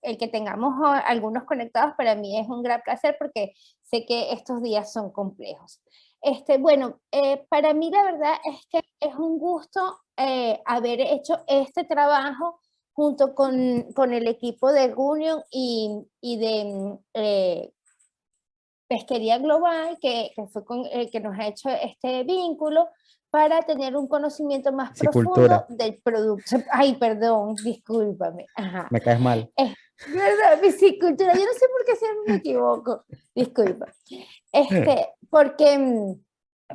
el que tengamos algunos conectados para mí es un gran placer porque sé que estos días son complejos. Bueno, para mí la verdad es que es un gusto haber hecho este trabajo junto con el equipo de Gunion y de Pesquería Global, que fue con el que nos ha hecho este vínculo para tener un conocimiento más profundo Piscicultura, del producto. Ay, perdón, discúlpame. Ajá. me caes mal. Es verdad, piscicultura. Yo no sé por qué siempre me equivoco. Disculpa. Porque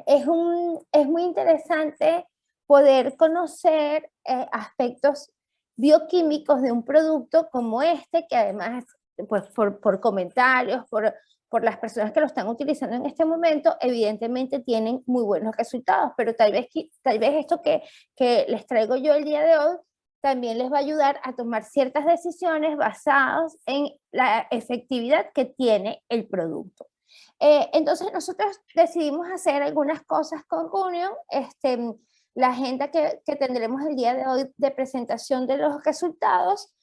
es muy interesante poder conocer aspectos bioquímicos de un producto como este, que además, pues por comentarios, por las personas que lo están utilizando en este momento, evidentemente tienen muy buenos resultados, pero tal vez esto que les traigo yo el día de hoy también les va a ayudar a tomar ciertas decisiones basadas en la efectividad que tiene el producto. Entonces nosotros decidimos hacer algunas cosas con Union. La agenda que tendremos el día de hoy de presentación de los resultados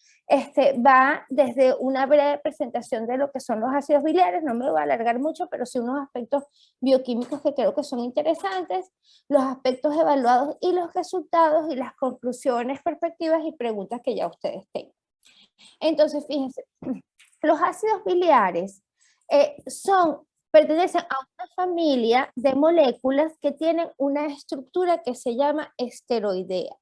va desde una breve presentación de lo que son los ácidos biliares, no me voy a alargar mucho, pero sí unos aspectos bioquímicos que creo que son interesantes, los aspectos evaluados y los resultados y las conclusiones, perspectivas y preguntas que ya ustedes tengan. Entonces, fíjense, los ácidos biliares pertenecen a una familia de moléculas que tienen una estructura que se llama esteroidea.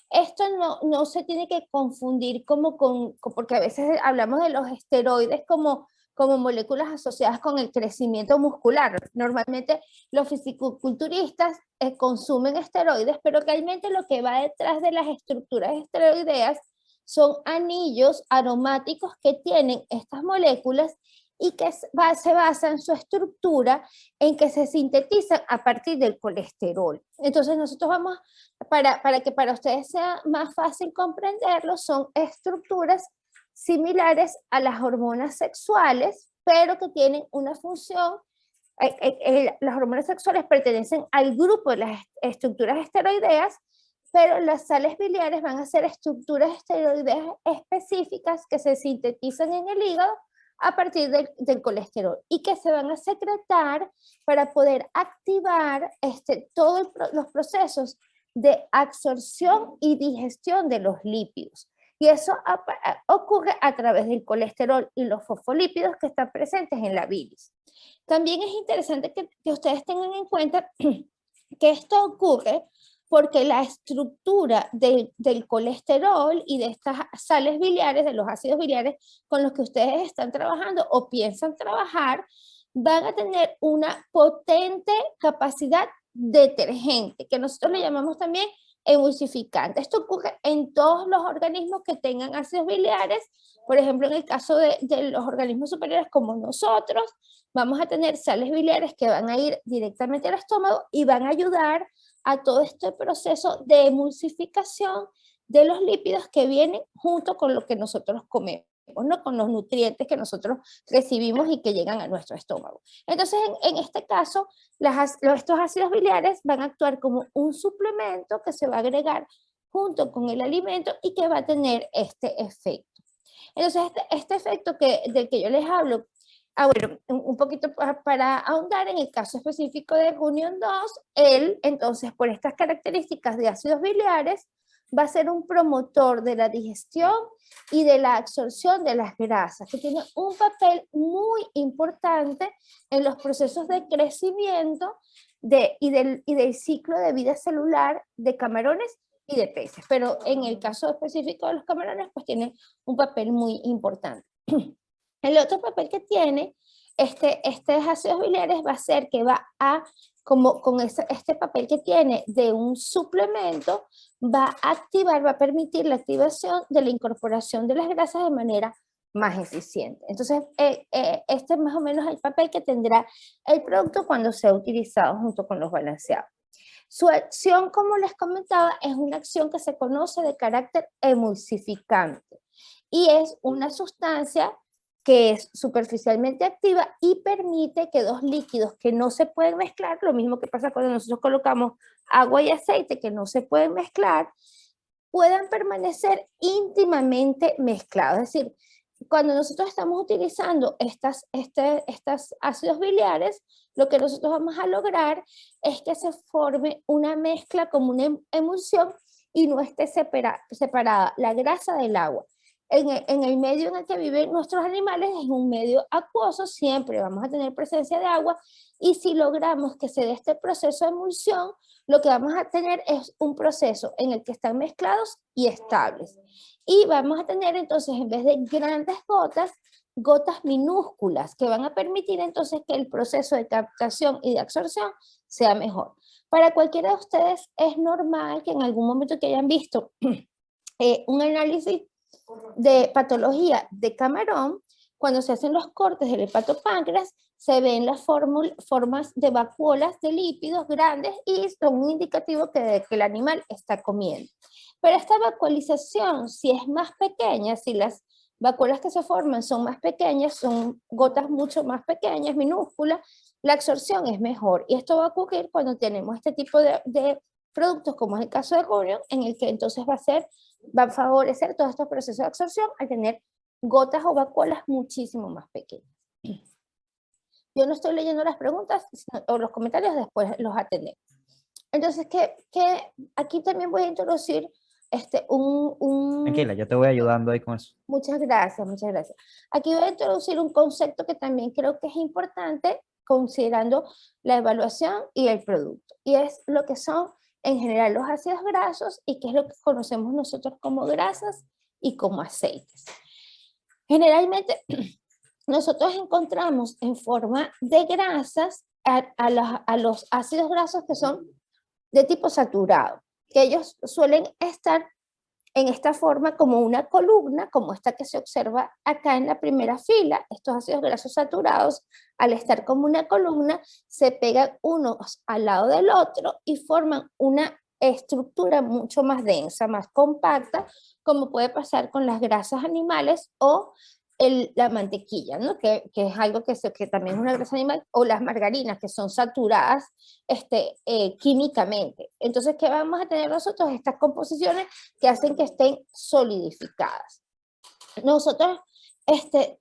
Esto no se tiene que confundir porque a veces hablamos de los esteroides como moléculas asociadas con el crecimiento muscular. Normalmente los fisicoculturistas consumen esteroides, pero realmente lo que va detrás de las estructuras esteroideas son anillos aromáticos que tienen estas moléculas y que se basan su estructura en que se sintetizan a partir del colesterol. Entonces nosotros vamos, para que para ustedes sea más fácil comprenderlo, son estructuras similares a las hormonas sexuales, pero que tienen una función. Las hormonas sexuales pertenecen al grupo de las estructuras esteroideas, pero las sales biliares van a ser estructuras esteroideas específicas que se sintetizan en el hígado a partir del colesterol y que se van a secretar para poder activar todos los procesos de absorción y digestión de los lípidos. Y eso ocurre a través del colesterol y los fosfolípidos que están presentes en la bilis. También es interesante que ustedes tengan en cuenta que esto ocurre porque la estructura del colesterol y de estas sales biliares, de los ácidos biliares con los que ustedes están trabajando o piensan trabajar, van a tener una potente capacidad detergente, que nosotros le llamamos también emulsificante. Esto ocurre en todos los organismos que tengan ácidos biliares. Por ejemplo, en el caso de los organismos superiores como nosotros, vamos a tener sales biliares que van a ir directamente al estómago y van a ayudar a todo este proceso de emulsificación de los lípidos que vienen junto con lo que nosotros comemos, ¿no? Con los nutrientes que nosotros recibimos y que llegan a nuestro estómago. Entonces, en este caso, estos ácidos biliares van a actuar como un suplemento que se va a agregar junto con el alimento y que va a tener este efecto. Entonces, este efecto del que yo les hablo, bueno, un poquito para ahondar en el caso específico de Union 2, él, entonces, por estas características de ácidos biliares, va a ser un promotor de la digestión y de la absorción de las grasas, que tiene un papel muy importante en los procesos de crecimiento y del ciclo de vida celular de camarones y de peces. Pero en el caso específico de los camarones, pues tiene un papel muy importante. El otro papel que tiene estos ácidos biliares va a ser que va a, como con este papel que tiene de un suplemento, va a activar, va a permitir la activación de la incorporación de las grasas de manera más eficiente. Entonces, este es más o menos el papel que tendrá el producto cuando sea utilizado junto con los balanceados. Su acción, como les comentaba, es una acción que se conoce de carácter emulsificante y es una sustancia que es superficialmente activa y permite que dos líquidos que no se pueden mezclar, lo mismo que pasa cuando nosotros colocamos agua y aceite que no se pueden mezclar, puedan permanecer íntimamente mezclados. Es decir, cuando nosotros estamos utilizando estos ácidos biliares, lo que nosotros vamos a lograr es que se forme una mezcla como una emulsión y no esté separada la grasa del agua. En el medio en el que viven nuestros animales es un medio acuoso, siempre vamos a tener presencia de agua, y si logramos que se dé este proceso de emulsión, lo que vamos a tener es un proceso en el que están mezclados y estables. Y vamos a tener entonces, en vez de grandes gotas, gotas minúsculas que van a permitir entonces que el proceso de captación y de absorción sea mejor. Para cualquiera de ustedes es normal que en algún momento que hayan visto un análisis de patología de camarón, cuando se hacen los cortes del hepatopáncreas, se ven las formas de vacuolas de lípidos grandes y son un indicativo que el animal está comiendo. Pero esta vacuolización, si es más pequeña, si las vacuolas que se forman son más pequeñas, son gotas mucho más pequeñas, minúsculas, la absorción es mejor. Y esto va a ocurrir cuando tenemos este tipo de productos, como es el caso de Gorion, en el que entonces va a favorecer todos estos procesos de absorción al tener gotas o vacuolas muchísimo más pequeñas. Yo no estoy leyendo las preguntas o los comentarios, después los atendemos. Entonces, aquí también voy a introducir Tranquila, yo te voy ayudando ahí con eso. Muchas gracias, muchas gracias. Aquí voy a introducir un concepto que también creo que es importante considerando la evaluación y el producto. Y es lo que son en general los ácidos grasos y qué es lo que conocemos nosotros como grasas y como aceites. Generalmente nosotros encontramos en forma de grasas a los ácidos grasos que son de tipo saturado, que ellos suelen estar en esta forma como una columna, como esta que se observa acá en la primera fila. Estos ácidos grasos saturados, al estar como una columna, se pegan unos al lado del otro y forman una estructura mucho más densa, más compacta, como puede pasar con las grasas animales o la mantequilla, ¿no? que es algo que también es una grasa animal, o las margarinas, que son saturadas químicamente. Entonces, ¿qué vamos a tener nosotros? Estas composiciones que hacen que estén solidificadas. Nosotros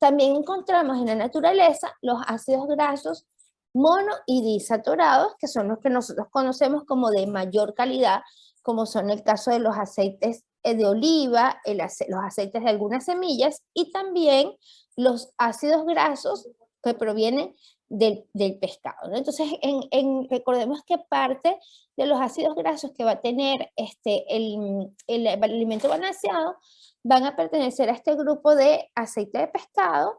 también encontramos en la naturaleza los ácidos grasos mono y disaturados, que son los que nosotros conocemos como de mayor calidad, como son el caso de los aceites de oliva, los aceites de algunas semillas y también los ácidos grasos que provienen del pescado, ¿no? Entonces, recordemos que parte de los ácidos grasos que va a tener el alimento balanceado van a pertenecer a este grupo de aceite de pescado,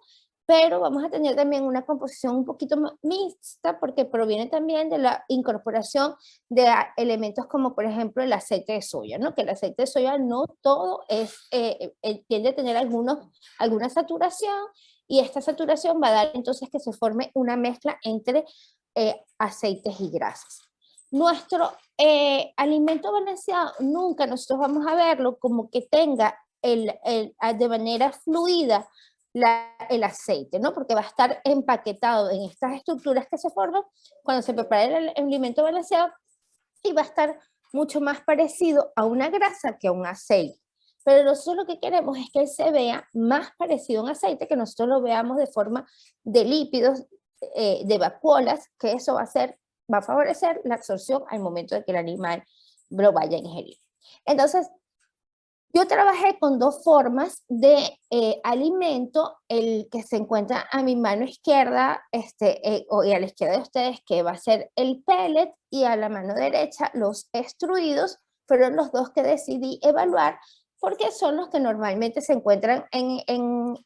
pero vamos a tener también una composición un poquito más mixta porque proviene también de la incorporación de elementos como por ejemplo el aceite de soya, ¿no? Que el aceite de soya no todo tiende a tener alguna saturación, y esta saturación va a dar entonces que se forme una mezcla entre aceites y grasas. Nuestro alimento balanceado nunca nosotros vamos a verlo como que tenga de manera fluida el aceite, ¿no? Porque va a estar empaquetado en estas estructuras que se forman cuando se prepara el alimento balanceado y va a estar mucho más parecido a una grasa que a un aceite. Pero nosotros lo que queremos es que él se vea más parecido a un aceite, que nosotros lo veamos de forma de lípidos, de vacuolas, que eso va a favorecer la absorción al momento de que el animal lo vaya a ingerir. Entonces, yo trabajé con dos formas de alimento, el que se encuentra a mi mano izquierda y a la izquierda de ustedes, que va a ser el pellet, y a la mano derecha los extruidos. Fueron los dos que decidí evaluar porque son los que normalmente se encuentran en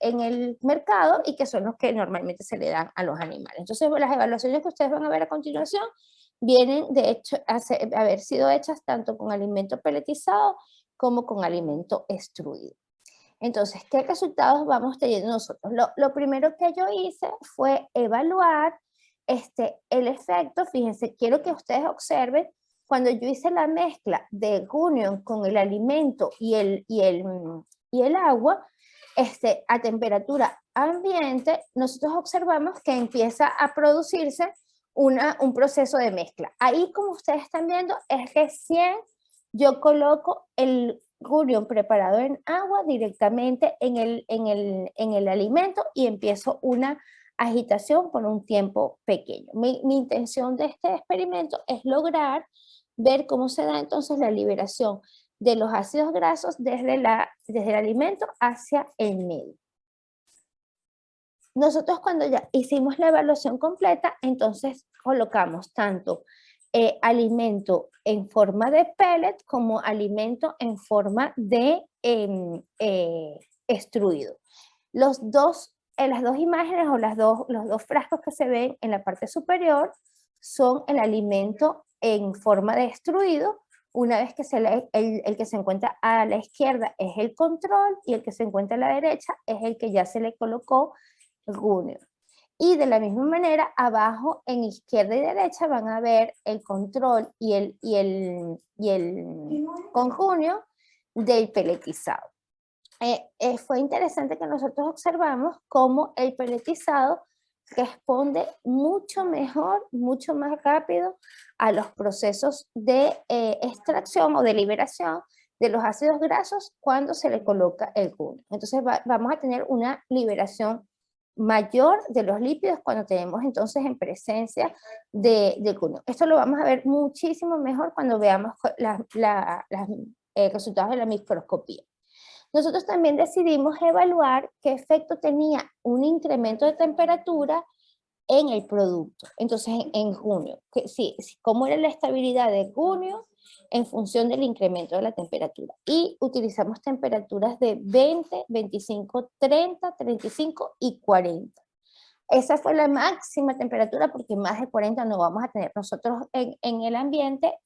el mercado y que son los que normalmente se le dan a los animales. Entonces, las evaluaciones que ustedes van a ver a continuación vienen de hecho a haber sido hechas tanto con alimento pelletizado como con alimento extruido. Entonces, ¿qué resultados vamos teniendo nosotros? Lo primero que yo hice fue evaluar el efecto. Fíjense, quiero que ustedes observen, cuando yo hice la mezcla de Gunion con el alimento y el agua, a temperatura ambiente, nosotros observamos que empieza a producirse un proceso de mezcla. Ahí, como ustedes están viendo, es recién yo coloco Gurion preparado en agua directamente en el alimento y empiezo una agitación por un tiempo pequeño. Mi intención de este experimento es lograr ver cómo se da entonces la liberación de los ácidos grasos desde el alimento hacia el medio. Nosotros cuando ya hicimos la evaluación completa, entonces colocamos tanto alimento en forma de pellet como alimento en forma de extruido. Las dos imágenes o los dos frascos que se ven en la parte superior son el alimento en forma de extruido. Una vez que el que se encuentra a la izquierda es el control y el que se encuentra a la derecha es el que ya se le colocó Gunion. Y de la misma manera, abajo en izquierda y derecha van a ver el control y el conjunio del pelletizado. Fue interesante que nosotros observamos cómo el pelletizado responde mucho mejor, mucho más rápido a los procesos de extracción o de liberación de los ácidos grasos cuando se le coloca el Gunion. Entonces vamos a tener una liberación mayor de los lípidos cuando tenemos entonces en presencia de Gunion. Esto lo vamos a ver muchísimo mejor cuando veamos resultados de la microscopía. Nosotros también decidimos evaluar qué efecto tenía un incremento de temperatura en el producto. Entonces, en Gunion, cómo era la estabilidad de Gunion en función del incremento de la temperatura. Y utilizamos temperaturas de 20, 25, 30, 35 y 40. Esa fue la máxima temperatura porque más de 40 no vamos a tener nosotros en el ambiente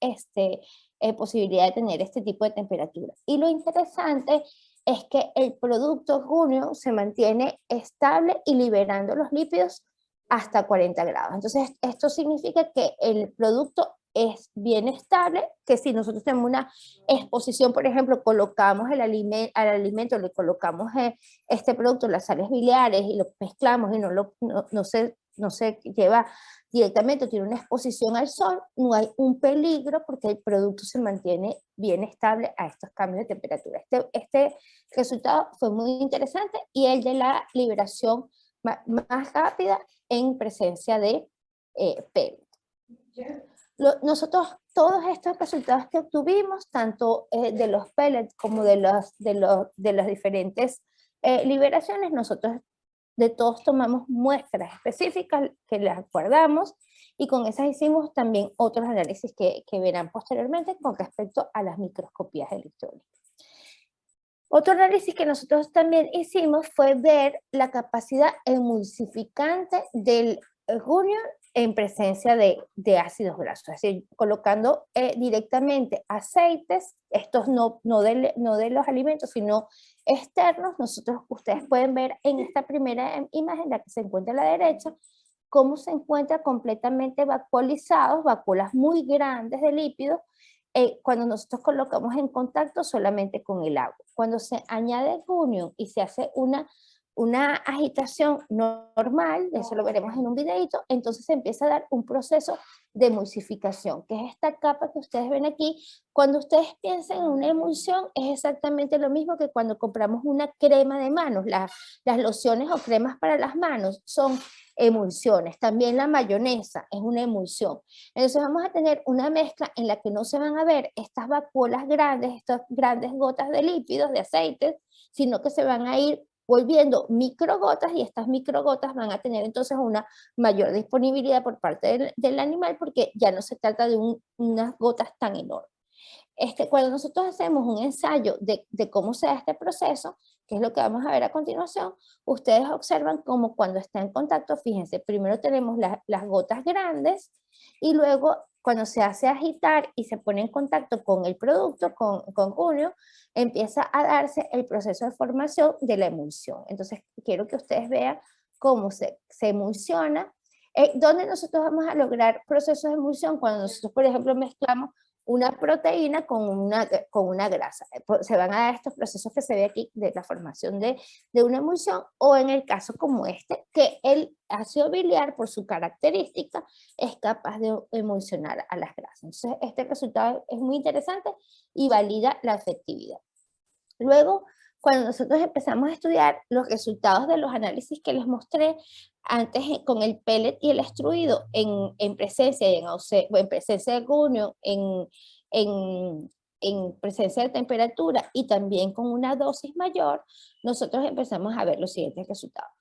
posibilidad de tener este tipo de temperatura. Y lo interesante es que el producto Gunion se mantiene estable y liberando los lípidos hasta 40 grados. Entonces, esto significa que el producto es bien estable, que si nosotros tenemos una exposición, por ejemplo, colocamos al alimento, le colocamos este producto, las sales biliares, y lo mezclamos y no se lleva directamente, tiene una exposición al sol, no hay un peligro porque el producto se mantiene bien estable a estos cambios de temperatura. Este resultado fue muy interesante y el de la liberación más rápida en presencia de pellet. Nosotros, todos estos resultados que obtuvimos, tanto de los pellets como de las diferentes liberaciones, nosotros de todos tomamos muestras específicas que las guardamos y con esas hicimos también otros análisis que verán posteriormente con respecto a las microscopías electrónicas. Otro análisis que nosotros también hicimos fue ver la capacidad emulsificante del Gunion en presencia de ácidos grasos, es decir, colocando directamente aceites, estos no de los alimentos, sino externos. Ustedes pueden ver en esta primera imagen, la que se encuentra a la derecha, cómo se encuentra completamente vacuolizados, vacuolas muy grandes de lípidos, cuando nosotros colocamos en contacto solamente con el agua. Cuando se añade Gunion y se hace una agitación normal, eso lo veremos en un videito, entonces se empieza a dar un proceso de emulsificación, que es esta capa que ustedes ven aquí. Cuando ustedes piensan en una emulsión, es exactamente lo mismo que cuando compramos una crema de manos. Las lociones o cremas para las manos son emulsiones. También la mayonesa es una emulsión. Entonces vamos a tener una mezcla en la que no se van a ver estas vacuolas grandes, estas grandes gotas de lípidos, de aceites, sino que se van a ir volviendo microgotas y estas microgotas van a tener entonces una mayor disponibilidad por parte del animal porque ya no se trata de unas gotas tan enormes. Cuando nosotros hacemos un ensayo de cómo se da este proceso, que es lo que vamos a ver a continuación, ustedes observan cómo cuando está en contacto, fíjense, primero tenemos las gotas grandes y luego cuando se hace agitar y se pone en contacto con el producto, con Gunion, empieza a darse el proceso de formación de la emulsión. Entonces quiero que ustedes vean cómo se emulsiona. ¿Dónde nosotros vamos a lograr procesos de emulsión? Cuando nosotros, por ejemplo, mezclamos una proteína con una grasa. Se van a dar estos procesos que se ve aquí de la formación de una emulsión, o en el caso como este, que el ácido biliar, por su característica, es capaz de emulsionar a las grasas. Entonces, este resultado es muy interesante y valida la efectividad. Luego, cuando nosotros empezamos a estudiar los resultados de los análisis que les mostré antes con el pellet y el extruido en presencia y en presencia de junio, en presencia de temperatura y también con una dosis mayor, nosotros empezamos a ver los siguientes resultados.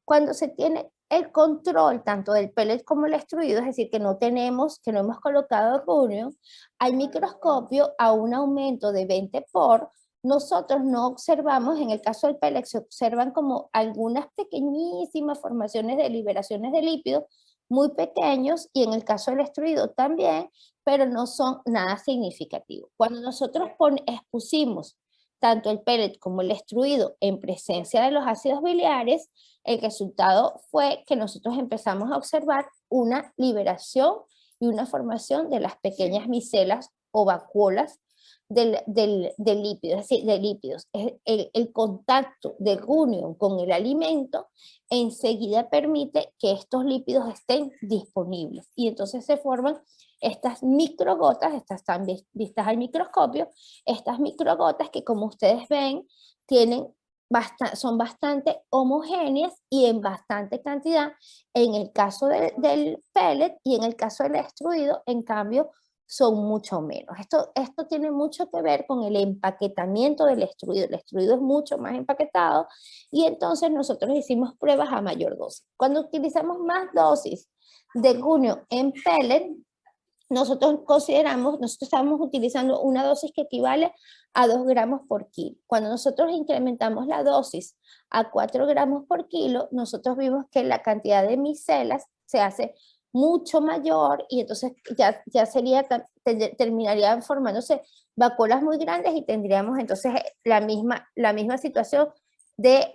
Cuando se tiene el control tanto del pellet como el extruido, es decir, que no hemos colocado junio, al microscopio a un aumento de 20 por, nosotros no observamos, en el caso del pellet, se observan como algunas pequeñísimas formaciones de liberaciones de lípidos muy pequeños, y en el caso del extruido también, pero no son nada significativos. Cuando nosotros expusimos tanto el pellet como el extruido en presencia de los ácidos biliares, el resultado fue que nosotros empezamos a observar una liberación y una formación de las pequeñas micelas o vacuolas del lípido, es decir, de lípidos. El contacto de Union con el alimento enseguida permite que estos lípidos estén disponibles, y entonces se forman estas microgotas, estas están vistas al microscopio, estas microgotas que, como ustedes ven, son bastante homogéneas y en bastante cantidad. En el caso del pellet y en el caso del extruido, en cambio, son mucho menos. Esto tiene mucho que ver con el empaquetamiento del extruido. El extruido es mucho más empaquetado, y entonces nosotros hicimos pruebas a mayor dosis. Cuando utilizamos más dosis de Gunio en pellet, nosotros estamos utilizando una dosis que equivale a 2 gramos por kilo. Cuando nosotros incrementamos la dosis a 4 gramos por kilo, nosotros vimos que la cantidad de micelas se hace mucho mayor, y entonces terminarían formándose vacuolas muy grandes, y tendríamos entonces la misma situación de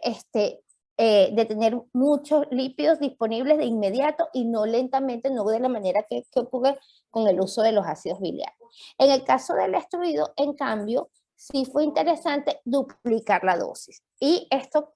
de tener muchos lípidos disponibles de inmediato y no lentamente, no de la manera que ocurre con el uso de los ácidos biliares. En el caso del extruido, en cambio, sí fue interesante duplicar la dosis. Y esto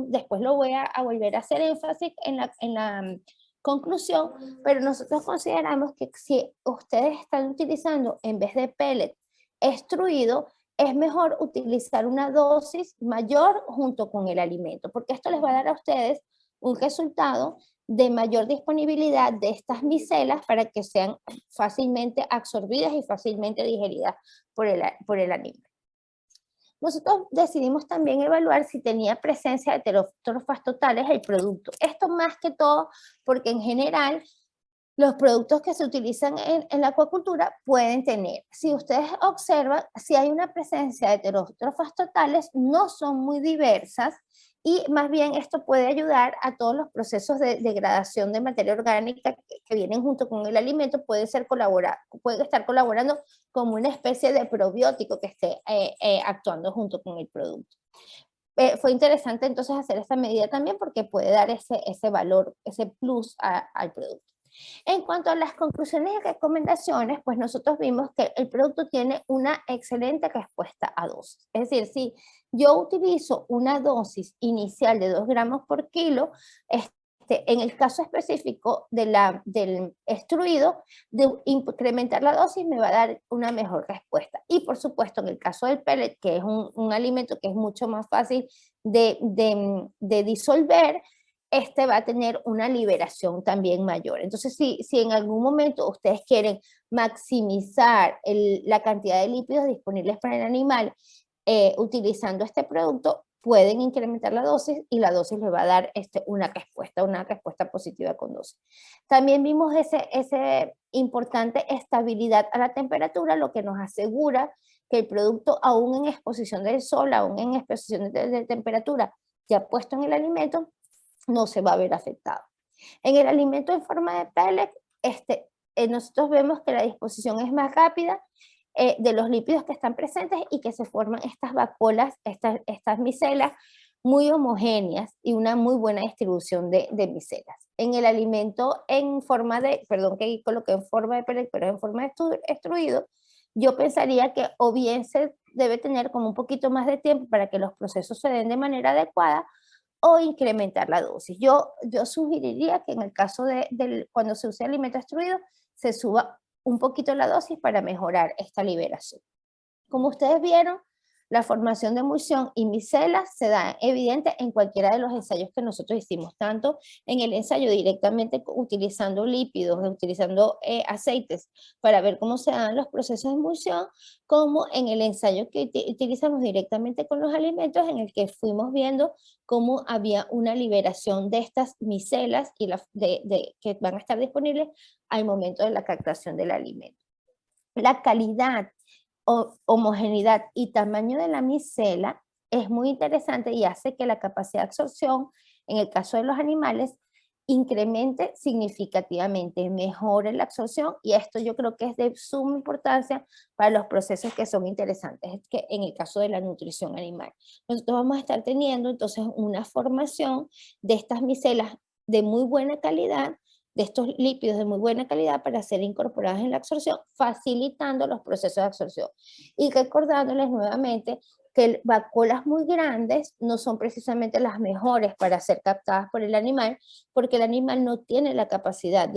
después lo voy a volver a hacer énfasis en la conclusión, pero nosotros consideramos que si ustedes están utilizando, en vez de pellet, extruido, es mejor utilizar una dosis mayor junto con el alimento, porque esto les va a dar a ustedes un resultado de mayor disponibilidad de estas micelas para que sean fácilmente absorbidas y fácilmente digeridas por el animal. Nosotros decidimos también evaluar si tenía presencia de heterótrofas totales el producto. Esto más que todo porque en general los productos que se utilizan en la acuacultura pueden tener. Si ustedes observan, si hay una presencia de heterótrofas totales, no son muy diversas, y más bien esto puede ayudar a todos los procesos de degradación de materia orgánica que vienen junto con el alimento. Puede estar colaborando como una especie de probiótico que esté actuando junto con el producto. Fue interesante entonces hacer esta medida también porque puede dar ese valor, ese plus al producto. En cuanto a las conclusiones y recomendaciones, pues nosotros vimos que el producto tiene una excelente respuesta a dosis. Es decir, si yo utilizo una dosis inicial de 2 gramos por kilo, en el caso específico del extruido, de incrementar la dosis me va a dar una mejor respuesta. Y por supuesto, en el caso del pellet, que es un alimento que es mucho más fácil de disolver, va a tener una liberación también mayor. Entonces, si en algún momento ustedes quieren maximizar la cantidad de lípidos disponibles para el animal utilizando este producto, pueden incrementar la dosis, y la dosis le va a dar una respuesta positiva con dosis. También vimos ese importante estabilidad a la temperatura, lo que nos asegura que el producto, aún en exposición del sol, aún en exposición de temperatura ya puesto en el alimento, no se va a ver afectado. En el alimento en forma de pellet, nosotros vemos que la disposición es más rápida de los lípidos que están presentes, y que se forman estas vacuolas, estas micelas muy homogéneas y una muy buena distribución de micelas. En el alimento en forma de, perdón que ahí coloqué en forma de pellet, pero en forma de extruido, yo pensaría que o bien se debe tener como un poquito más de tiempo para que los procesos se den de manera adecuada, o incrementar la dosis. Yo sugeriría que en el caso cuando se use alimento extruido, se suba un poquito la dosis para mejorar esta liberación. Como ustedes vieron, La formación de emulsión y micelas se da evidente en cualquiera de los ensayos que nosotros hicimos, tanto en el ensayo directamente utilizando lípidos, utilizando aceites para ver cómo se dan los procesos de emulsión, como en el ensayo que utilizamos directamente con los alimentos, en el que fuimos viendo cómo había una liberación de estas micelas y que van a estar disponibles al momento de la captación del alimento. La calidad, homogeneidad y tamaño de la micela es muy interesante y hace que la capacidad de absorción, en el caso de los animales, incremente significativamente, mejore la absorción, y esto yo creo que es de suma importancia para los procesos que son interesantes, que en el caso de la nutrición animal. Nosotros vamos a estar teniendo entonces una formación de estas micelas de muy buena calidad, de estos lípidos de muy buena calidad para ser incorporados en la absorción, facilitando los procesos de absorción. Y recordándoles nuevamente que vacuolas muy grandes no son precisamente las mejores para ser captadas por el animal, porque el animal no tiene la capacidad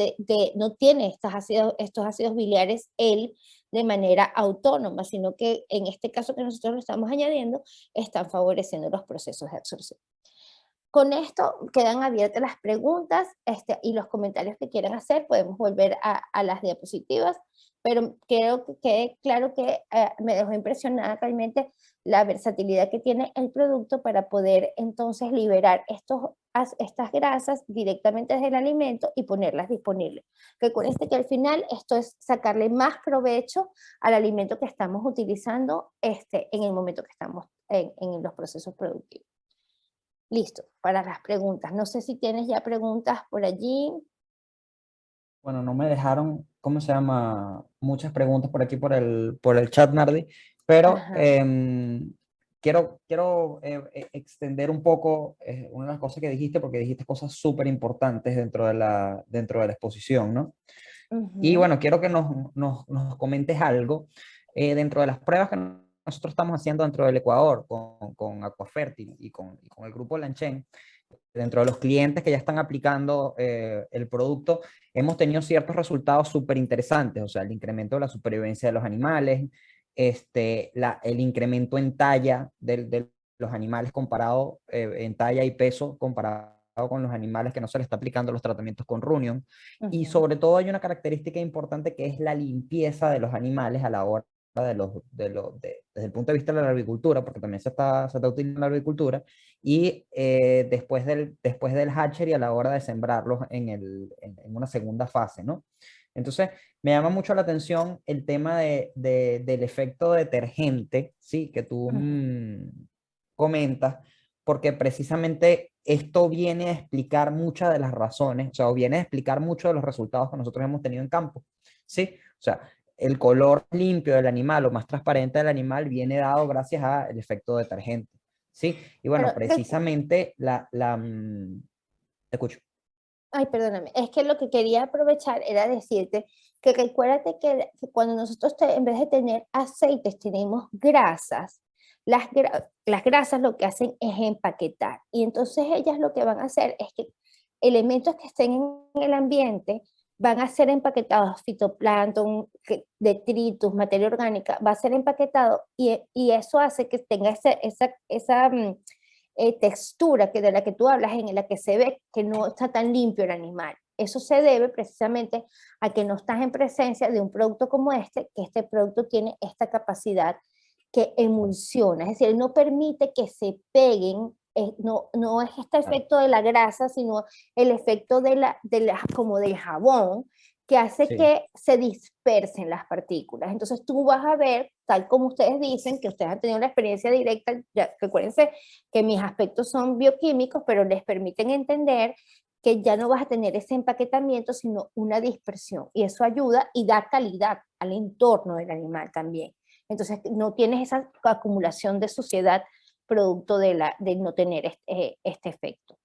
no tiene estos ácidos biliares él de manera autónoma, sino que en este caso que nosotros lo estamos añadiendo, están favoreciendo los procesos de absorción. Con esto quedan abiertas las preguntas y los comentarios que quieran hacer. Podemos volver a las diapositivas, pero creo que quede claro que me dejó impresionada realmente la versatilidad que tiene el producto para poder entonces liberar estas grasas directamente desde el alimento y ponerlas disponibles. Recuerden que al final esto es sacarle más provecho al alimento que estamos utilizando en el momento que estamos en los procesos productivos. Listo, para las preguntas. No sé si tienes ya preguntas por allí. Bueno, no me dejaron, ¿cómo se llama? Muchas preguntas por aquí por el chat, Nardi, pero quiero extender un poco una de las cosas que dijiste, porque dijiste cosas súper importantes dentro de la exposición, ¿no? Y bueno, quiero que nos comentes algo dentro de las pruebas que nosotros estamos haciendo dentro del Ecuador con Aquafértil y con el grupo Lanchen. Dentro de los clientes que ya están aplicando el producto, hemos tenido ciertos resultados súper interesantes, o sea, el incremento de la supervivencia de los animales, el incremento en talla de los animales comparado, en talla y peso comparado con los animales que no se les está aplicando los tratamientos con Runion. Y sobre todo hay una característica importante que es la limpieza de los animales a la hora desde el punto de vista de la agricultura, porque también se está utilizando la agricultura, y después del hatchery a la hora de sembrarlos en una segunda fase, ¿no? Entonces, me llama mucho la atención el tema del efecto detergente, ¿sí? Que tú comentas, porque precisamente esto viene a explicar muchas de las razones, o sea, o viene a explicar muchos de los resultados que nosotros hemos tenido en campo, ¿sí? O sea, el color limpio del animal o más transparente del animal viene dado gracias al efecto detergente, ¿sí? Y bueno, Pero, precisamente te escucho. ay, perdóname, es que lo que quería aprovechar era decirte que recuérdate que cuando nosotros en vez de tener aceites tenemos grasas, las grasas lo que hacen es empaquetar, y entonces ellas lo que van a hacer es que elementos que estén en el ambiente van a ser empaquetados, fitoplancton, detritus, materia orgánica, va a ser empaquetado, y eso hace que tenga esa textura de la que tú hablas, en la que se ve que no está tan limpio el animal. Eso se debe precisamente a que no estás en presencia de un producto como que este producto tiene esta capacidad que emulsiona, es decir, no permite que se peguen, no es este efecto de la grasa, sino el efecto como del jabón, que hace Sí. que se dispersen las partículas. Entonces tú vas a ver, tal como ustedes dicen, que ustedes han tenido una experiencia directa, ya, recuérdense que mis aspectos son bioquímicos, pero les permiten entender que ya no vas a tener ese empaquetamiento, sino una dispersión. Y eso ayuda y da calidad al entorno del animal también. Entonces no tienes esa acumulación de suciedad producto de no tener este efecto.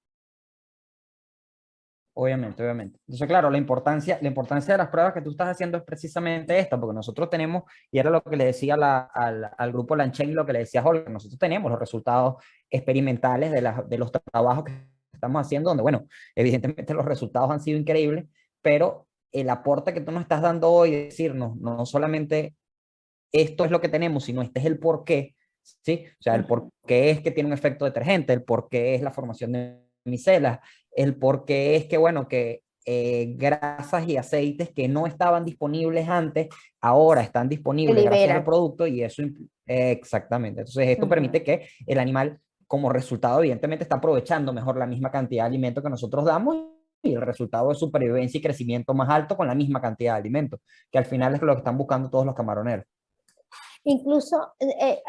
Obviamente, obviamente. Entonces, claro, la importancia de las pruebas que tú estás haciendo es precisamente esta, porque nosotros tenemos, y era lo que le decía al grupo Lanchen, lo que le decía Jorge, nosotros tenemos los resultados experimentales de los trabajos que estamos haciendo, donde, bueno, evidentemente los resultados han sido increíbles, pero el aporte que tú nos estás dando hoy, decirnos, no solamente esto es lo que tenemos, sino este es el por qué, ¿sí? O sea, el por qué es que tiene un efecto detergente, el por qué es la formación de micelas, el por qué es que, bueno, que grasas y aceites que no estaban disponibles antes, ahora están Se disponibles gracias al liberan. producto y eso, exactamente. Entonces, esto permite que el animal, como resultado, evidentemente está aprovechando mejor la misma cantidad de alimento que nosotros damos y el resultado de supervivencia y crecimiento más alto con la misma cantidad de alimento, que al final es lo que están buscando todos los camaroneros. Incluso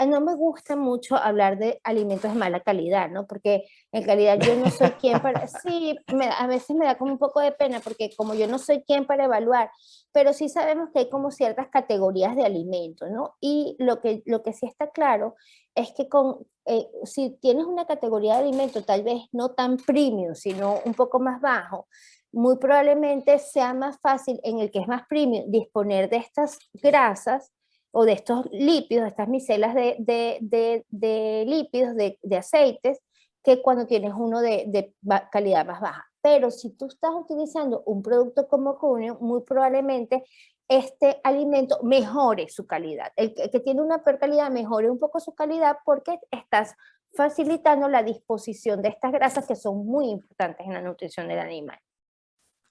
no me gusta mucho hablar de alimentos de mala calidad, ¿no? Porque en realidad yo no soy quien para, sí, a veces me da como un poco de pena porque como yo no soy quien para evaluar, pero sí sabemos que hay como ciertas categorías de alimentos, ¿no? Y lo que sí está claro es que si tienes una categoría de alimento tal vez no tan premium, sino un poco más bajo, muy probablemente sea más fácil en el que es más premium disponer de estas grasas o de estos lípidos, de estas micelas de lípidos, de aceites, que cuando tienes uno de calidad más baja. Pero si tú estás utilizando un producto como Cuneo, muy probablemente este alimento mejore su calidad. El que tiene una peor calidad mejore un poco su calidad porque estás facilitando la disposición de estas grasas que son muy importantes en la nutrición del animal.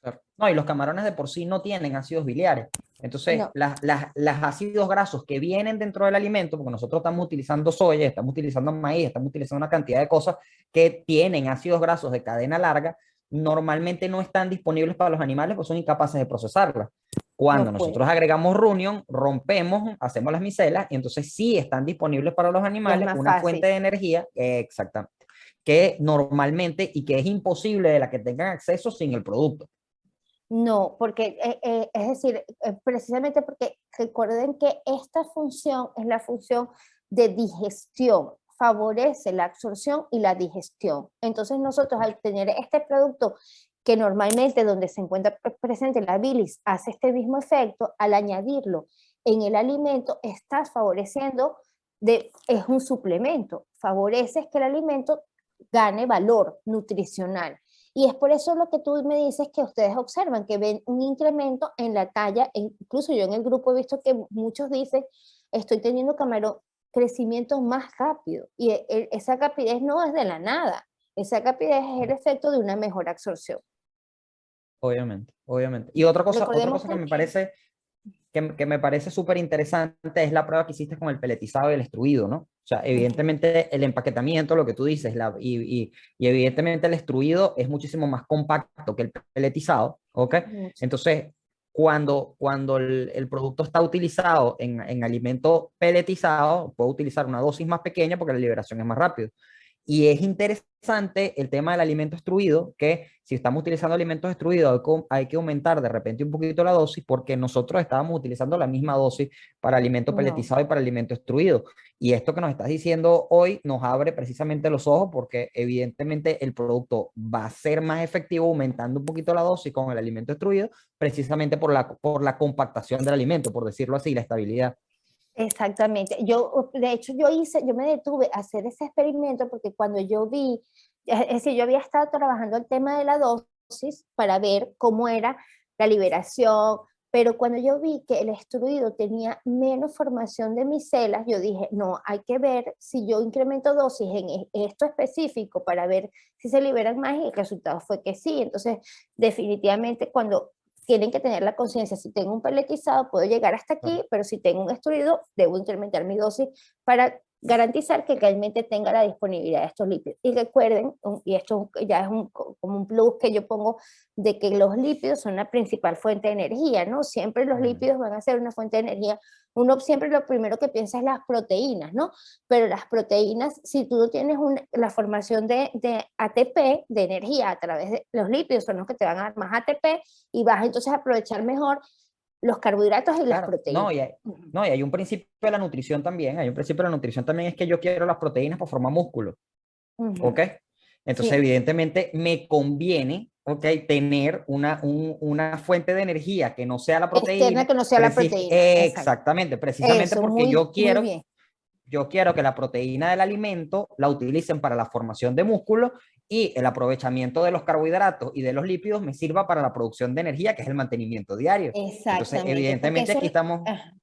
Claro. No, y los camarones de por sí no tienen ácidos biliares. Entonces, No, las ácidos grasos que vienen dentro del alimento, porque nosotros estamos utilizando soya, estamos utilizando maíz, estamos utilizando una cantidad de cosas que tienen ácidos grasos de cadena larga, normalmente no están disponibles para los animales porque son incapaces de procesarlas. Cuando no nosotros puede. agregamos Runion, rompemos, hacemos las micelas y entonces sí están disponibles para los Ya es animales más una fuente fácil. de energía, exactamente, que normalmente y que es imposible de la que tengan acceso sin el producto. No, porque es decir, precisamente porque recuerden que esta función es la función de digestión, favorece la absorción y la digestión. Entonces nosotros al tener este producto que normalmente donde se encuentra presente la bilis hace este mismo efecto, al añadirlo en el alimento estás favoreciendo, es un suplemento, favoreces que el alimento gane valor nutricional. Y es por eso lo que tú me dices que ustedes observan, que ven un incremento en la talla, incluso yo en el grupo he visto que muchos dicen, estoy teniendo camarón crecimiento más rápido. Y esa rapidez no es de la nada, esa rapidez es el efecto de una mejor absorción. Obviamente, obviamente. Y otra Recordemos cosa también, que me parece súper interesante es la prueba que hiciste con el peletizado y el extruido, ¿no? O sea, evidentemente el empaquetamiento, lo que tú dices, y evidentemente el extruido es muchísimo más compacto que el peletizado, ¿ok? mucho. Entonces, cuando el producto está utilizado en alimento peletizado, puedo utilizar una dosis más pequeña porque la liberación es más rápida. Y es interesante el tema del alimento extruido, que si estamos utilizando alimentos extruidos hay que aumentar de repente un poquito la dosis porque nosotros estábamos utilizando la misma dosis para alimento No, peletizado y para alimento extruido. Y esto que nos estás diciendo hoy nos abre precisamente los ojos porque evidentemente el producto va a ser más efectivo aumentando un poquito la dosis con el alimento extruido, precisamente por la compactación del alimento, por decirlo así, la estabilidad. exactamente. De hecho, yo me detuve a hacer ese experimento porque cuando yo vi, es decir, yo había estado trabajando el tema de la dosis para ver cómo era la liberación, pero cuando yo vi que el extruido tenía menos formación de micelas, yo dije, no, hay que ver si yo incremento dosis en esto específico para ver si se liberan más y el resultado fue que sí. Entonces, definitivamente cuando tienen que tener la conciencia, si tengo un peletizado puedo llegar hasta aquí, pero si tengo un extruido debo incrementar mi dosis para garantizar que realmente tenga la disponibilidad de estos lípidos. Y recuerden, y esto ya es como un plus que yo pongo, de que los lípidos son la principal fuente de energía, ¿no? Siempre los lípidos van a ser una fuente de energía. Uno siempre lo primero que piensa es las proteínas, ¿no? Pero las proteínas, si tú no tienes la formación de ATP, de energía a través de los lípidos, son los que te van a dar más ATP y vas entonces a aprovechar mejor los carbohidratos y las Claro, proteínas. no, y hay un principio de la nutrición también, hay un principio de la nutrición también es que yo quiero las proteínas para formar músculo, ¿ok? Entonces, Sí, evidentemente, me conviene, ¿ok? Tener una fuente de energía que no sea la externa proteína, que no sea la proteína, exacto. exactamente, precisamente Eso, porque muy, muy bien. yo quiero que la proteína del alimento la utilicen para la formación de músculo y el aprovechamiento de los carbohidratos y de los lípidos me sirva para la producción de energía, que es el mantenimiento diario. Entonces, Exactamente, porque evidentemente eso, aquí estamos, ajá.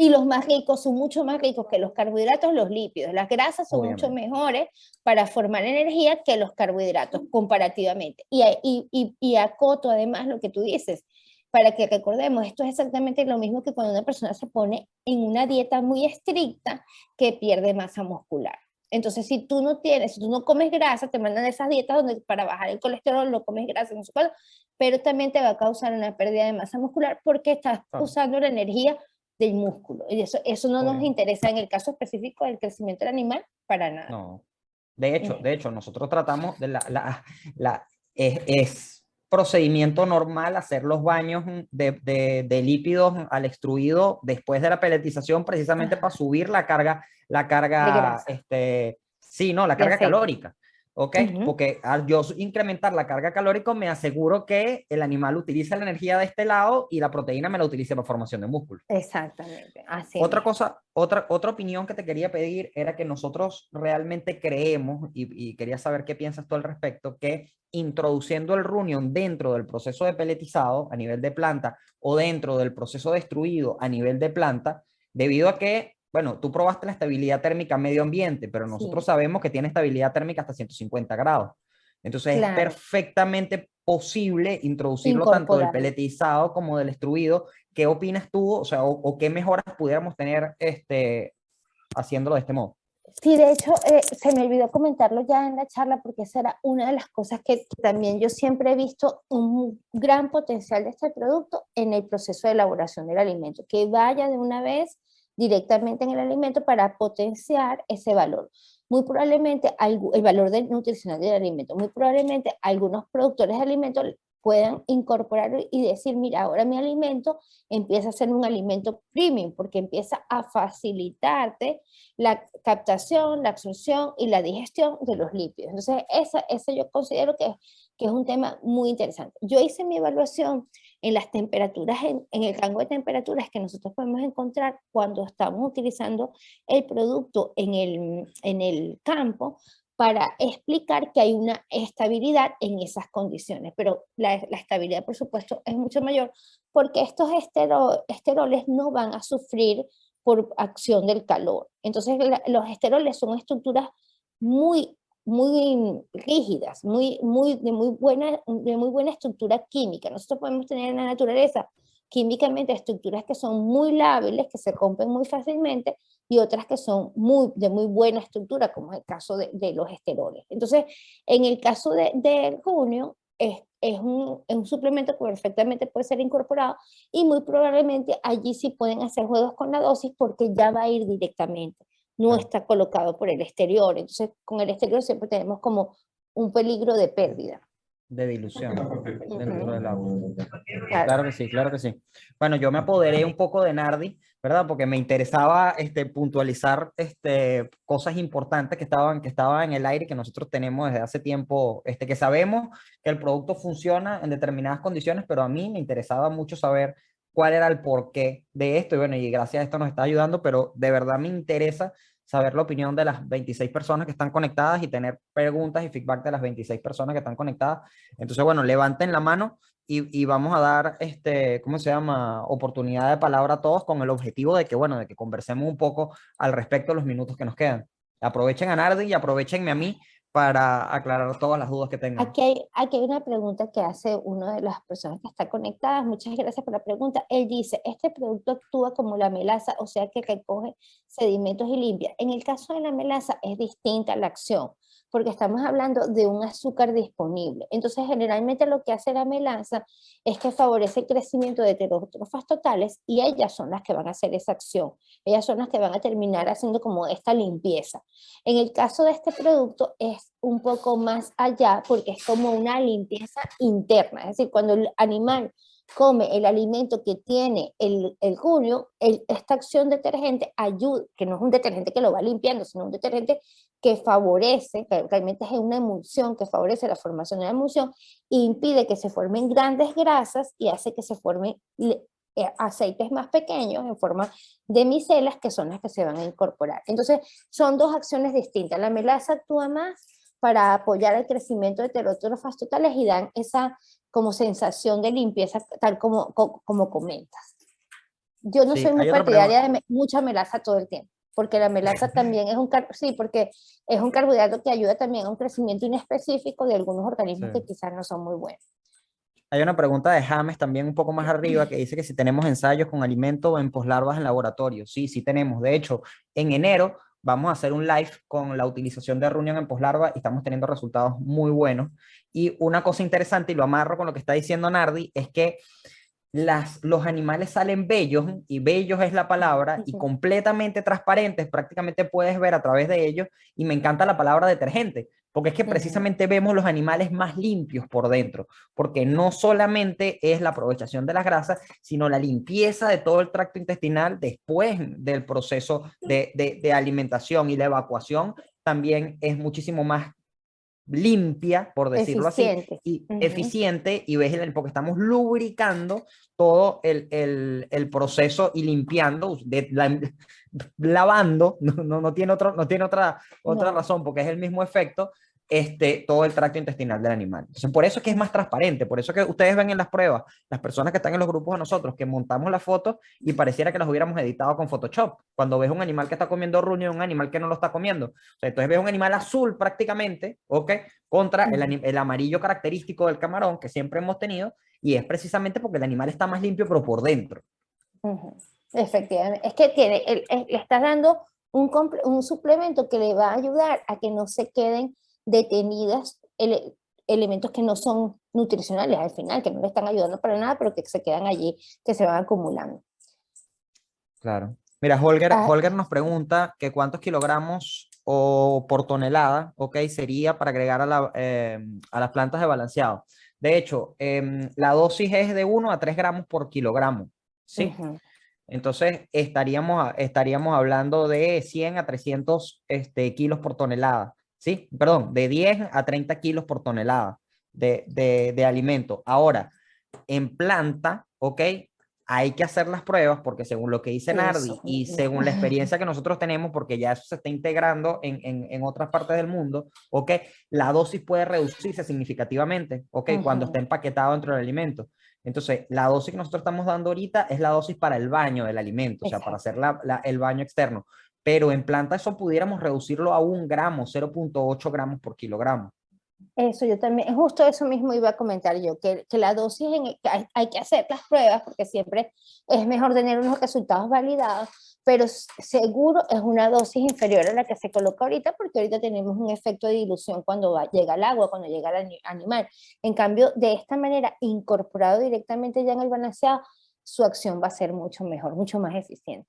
Y los más ricos son mucho más ricos que los carbohidratos, los lípidos. Las grasas son Obviamente. mucho mejores para formar energía que los carbohidratos comparativamente. Y acoto además lo que tú dices, para que recordemos, esto es exactamente lo mismo que cuando una persona se pone en una dieta muy estricta que pierde masa muscular. Entonces, si tú no comes grasa, te mandan esas dietas donde para bajar el colesterol no comes grasa, no sé cuál, pero también te va a causar una pérdida de masa muscular porque estás usando la energía del músculo. Y eso no nos interesa en el caso específico del crecimiento del animal para nada. No. De hecho, nosotros tratamos de es procedimiento normal hacer los baños de lípidos al extruido después de la peletización, precisamente para subir la carga, sí, no, la carga calórica. ¿Ok? Porque al yo incrementar la carga calórica me aseguro que el animal utiliza la energía de este lado y la proteína me la utilice para formación de músculo. Exactamente, así Otra cosa, otra opinión que te quería pedir era que nosotros realmente creemos, y quería saber qué piensas tú al respecto, que introduciendo el Runion dentro del proceso de peletizado a nivel de planta o dentro del proceso de extruido a nivel de planta, debido a que, bueno, tú probaste la estabilidad térmica medio ambiente, pero nosotros sabemos que tiene estabilidad térmica hasta 150 grados. Entonces es perfectamente posible introducirlo tanto del peletizado como del extruido. ¿Qué opinas tú? O sea, o qué mejoras pudiéramos tener haciéndolo de este modo. Sí, de hecho, se me olvidó comentarlo ya en la charla porque esa era una de las cosas que también yo siempre he visto un gran potencial de este producto en el proceso de elaboración del alimento, que vaya de una vez directamente en el alimento para potenciar ese valor. Muy probablemente el valor nutricional del alimento, muy probablemente algunos productores de alimentos puedan incorporar y decir, mira, ahora mi alimento empieza a ser un alimento premium porque empieza a facilitarte la captación, la absorción y la digestión de los lípidos. Entonces, eso yo considero que es un tema muy interesante. Yo hice mi evaluación en las temperaturas, en el rango de temperaturas que nosotros podemos encontrar cuando estamos utilizando el producto en el campo para explicar que hay una estabilidad en esas condiciones, pero la estabilidad, por supuesto, es mucho mayor porque estos esteroles no van a sufrir por acción del calor. Entonces, los esteroles son estructuras muy, muy rígidas, de muy buena estructura química. Nosotros podemos tener en la naturaleza químicamente estructuras que son muy lábiles, que se rompen muy fácilmente, y otras que son de muy buena estructura, como es el caso de los esteroles. Entonces, en el caso del junio, es un suplemento que perfectamente puede ser incorporado y muy probablemente allí sí pueden hacer juegos con la dosis porque ya va a ir directamente, no está colocado por el exterior. Entonces, con el exterior siempre tenemos como un peligro de pérdida. De dilución dentro del agua. Claro que sí, claro que sí. Bueno, yo me apoderé un poco de Nardi, ¿verdad? Porque me interesaba puntualizar cosas importantes que estaban en el aire, que nosotros tenemos desde hace tiempo, que sabemos que el producto funciona en determinadas condiciones, pero a mí me interesaba mucho saber cuál era el porqué de esto. Y bueno, y gracias a esto nos está ayudando, pero de verdad me interesa saber la opinión de las 26 personas que están conectadas y tener preguntas y feedback de las 26 personas que están conectadas. Entonces, bueno, levanten la mano y vamos a dar, ¿cómo se llama? Oportunidad de palabra a todos con el objetivo de que, bueno, de que conversemos un poco al respecto de los minutos que nos quedan. Aprovechen a Nardi y aprovechenme a mí para aclarar todas las dudas que tengan. Aquí hay una pregunta que hace una de las personas que está conectada. Muchas gracias por la pregunta. Él dice, este producto actúa como la melaza, o sea que recoge sedimentos y limpia. En el caso de la melaza es distinta la acción, porque estamos hablando de un azúcar disponible. Entonces, generalmente lo que hace la melaza es que favorece el crecimiento de heterótrofas totales y ellas son las que van a hacer esa acción. Ellas son las que van a terminar haciendo como esta limpieza. En el caso de este producto es un poco más allá porque es como una limpieza interna. Es decir, cuando el animal come el alimento que tiene el junio, esta acción detergente ayuda, que no es un detergente que lo va limpiando, sino un detergente que favorece, que realmente es una emulsión que favorece la formación de la emulsión e impide que se formen grandes grasas y hace que se formen aceites más pequeños en forma de micelas que son las que se van a incorporar. Entonces, son dos acciones distintas. La melaza actúa más para apoyar el crecimiento de heterótrofas totales y dan esa como sensación de limpieza, tal como comentas. Yo no Sí, soy muy hay otra pregunta. partidaria de mucha melaza todo el tiempo, porque la melaza también es sí, porque es un carbohidrato que ayuda también a un crecimiento inespecífico de algunos Sí. organismos que quizás no son muy buenos. Hay una pregunta de James también un poco más arriba que dice que si tenemos ensayos con alimento o en poslarvas en laboratorio. Sí, sí tenemos. De hecho, en enero vamos a hacer un live con la utilización de Runion en poslarva y estamos teniendo resultados muy buenos. Y una cosa interesante, y lo amarro con lo que está diciendo Nardi, es que los animales salen bellos, y bellos es la palabra, y completamente transparentes, prácticamente puedes ver a través de ellos, y me encanta la palabra detergente, porque es que Ujú. precisamente vemos los animales más limpios por dentro, porque no solamente es la aprovechación de las grasas, sino la limpieza de todo el tracto intestinal después del proceso de alimentación, y la evacuación también es muchísimo más limpia, por decirlo así, Eficiente. y Ujú. eficiente, y ves, porque estamos lubricando todo el proceso y limpiando, lavando, no tiene, no tiene otra No, razón, porque es el mismo efecto, todo el tracto intestinal del animal. Entonces, por eso es que es más transparente, por eso que ustedes ven en las pruebas, las personas que están en los grupos de nosotros, que montamos las fotos y pareciera que las hubiéramos editado con Photoshop. Cuando ves un animal que está comiendo ruño y un animal que no lo está comiendo. O sea, entonces ves un animal azul prácticamente, ¿ok? Contra ujú, el amarillo característico del camarón que siempre hemos tenido, y es precisamente porque el animal está más limpio, pero por dentro. ujú. Efectivamente. Es que le estás dando un suplemento que le va a ayudar a que no se queden detenidas elementos que no son nutricionales al final, que no le están ayudando para nada, pero que se quedan allí, que se van acumulando. Claro. Mira, Holger, Ah, Holger nos pregunta que cuántos kilogramos o por tonelada, ok, sería para agregar a las plantas de balanceado. De hecho, la dosis es de 1 a 3 gramos por kilogramo, ¿sí? ujú, Entonces, estaríamos hablando de 100 a 300 kilos por tonelada, ¿sí? Perdón, de 10 a 30 kilos por tonelada de alimento. Ahora, en planta, ¿ok? Hay que hacer las pruebas porque según lo que dice eso Nardi y mismo. según la experiencia que nosotros tenemos, porque ya eso se está integrando en otras partes del mundo, ¿ok? La dosis puede reducirse significativamente, ¿ok? Cuando está Ujú, empaquetado dentro del alimento. Entonces, la dosis que nosotros estamos dando ahorita es la dosis para el baño del alimento, o sea, para exacto. hacer el baño externo. Pero en planta eso pudiéramos reducirlo a 1 gramo, 0,8 gramos por kilogramo. Eso yo también, justo eso mismo iba a comentar yo, que la dosis, que hay que hacer las pruebas porque siempre es mejor tener unos resultados validados, pero seguro es una dosis inferior a la que se coloca ahorita porque ahorita tenemos un efecto de dilución cuando llega el agua, cuando llega el animal. En cambio, de esta manera, incorporado directamente ya en el balanceado, su acción va a ser mucho mejor, mucho más eficiente.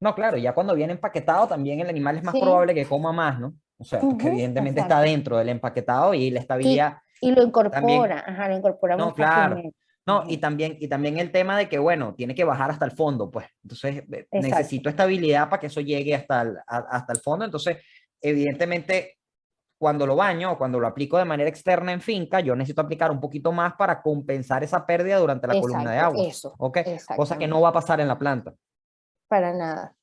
No, claro, ya cuando viene empaquetado también el animal es más Sí, probable que coma más, ¿no? O sea, porque ujú, evidentemente está exacto. dentro del empaquetado y la Y, estabilidad y lo también. incorpora, ajá, lo incorpora muy No, claro. fácilmente. No, y Ujú, también el tema de que, bueno, tiene que bajar hasta el fondo, pues. Entonces, exacto. necesito estabilidad para que eso llegue hasta el fondo. Entonces, evidentemente, cuando lo baño o cuando lo aplico de manera externa en finca, yo necesito aplicar un poquito más para compensar esa pérdida durante la columna de Exacto, agua, eso, ¿ok? Cosa que no exactamente, va a pasar en la planta. para nada.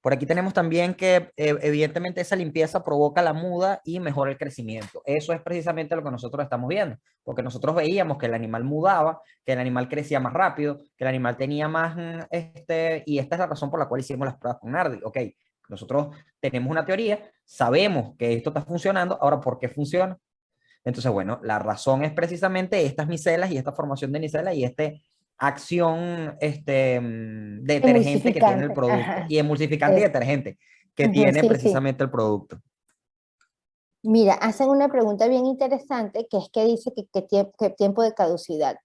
Por aquí tenemos también que evidentemente esa limpieza provoca la muda y mejora el crecimiento. Eso es precisamente lo que nosotros estamos viendo, porque nosotros veíamos que el animal mudaba, que el animal crecía más rápido, que el animal tenía más, y esta es la razón por la cual hicimos las pruebas con Nardi. Ok, nosotros tenemos una teoría, sabemos que esto está funcionando, ahora ¿por qué funciona? Entonces, bueno, la razón es precisamente estas micelas y esta formación de micelas y acción detergente que tiene el Emulsificante, producto ajá. y emulsificante y Es, detergente que ujú, tiene sí, sí. precisamente el producto. Mira, hacen una pregunta bien interesante que es que dice que tiempo de caducidad.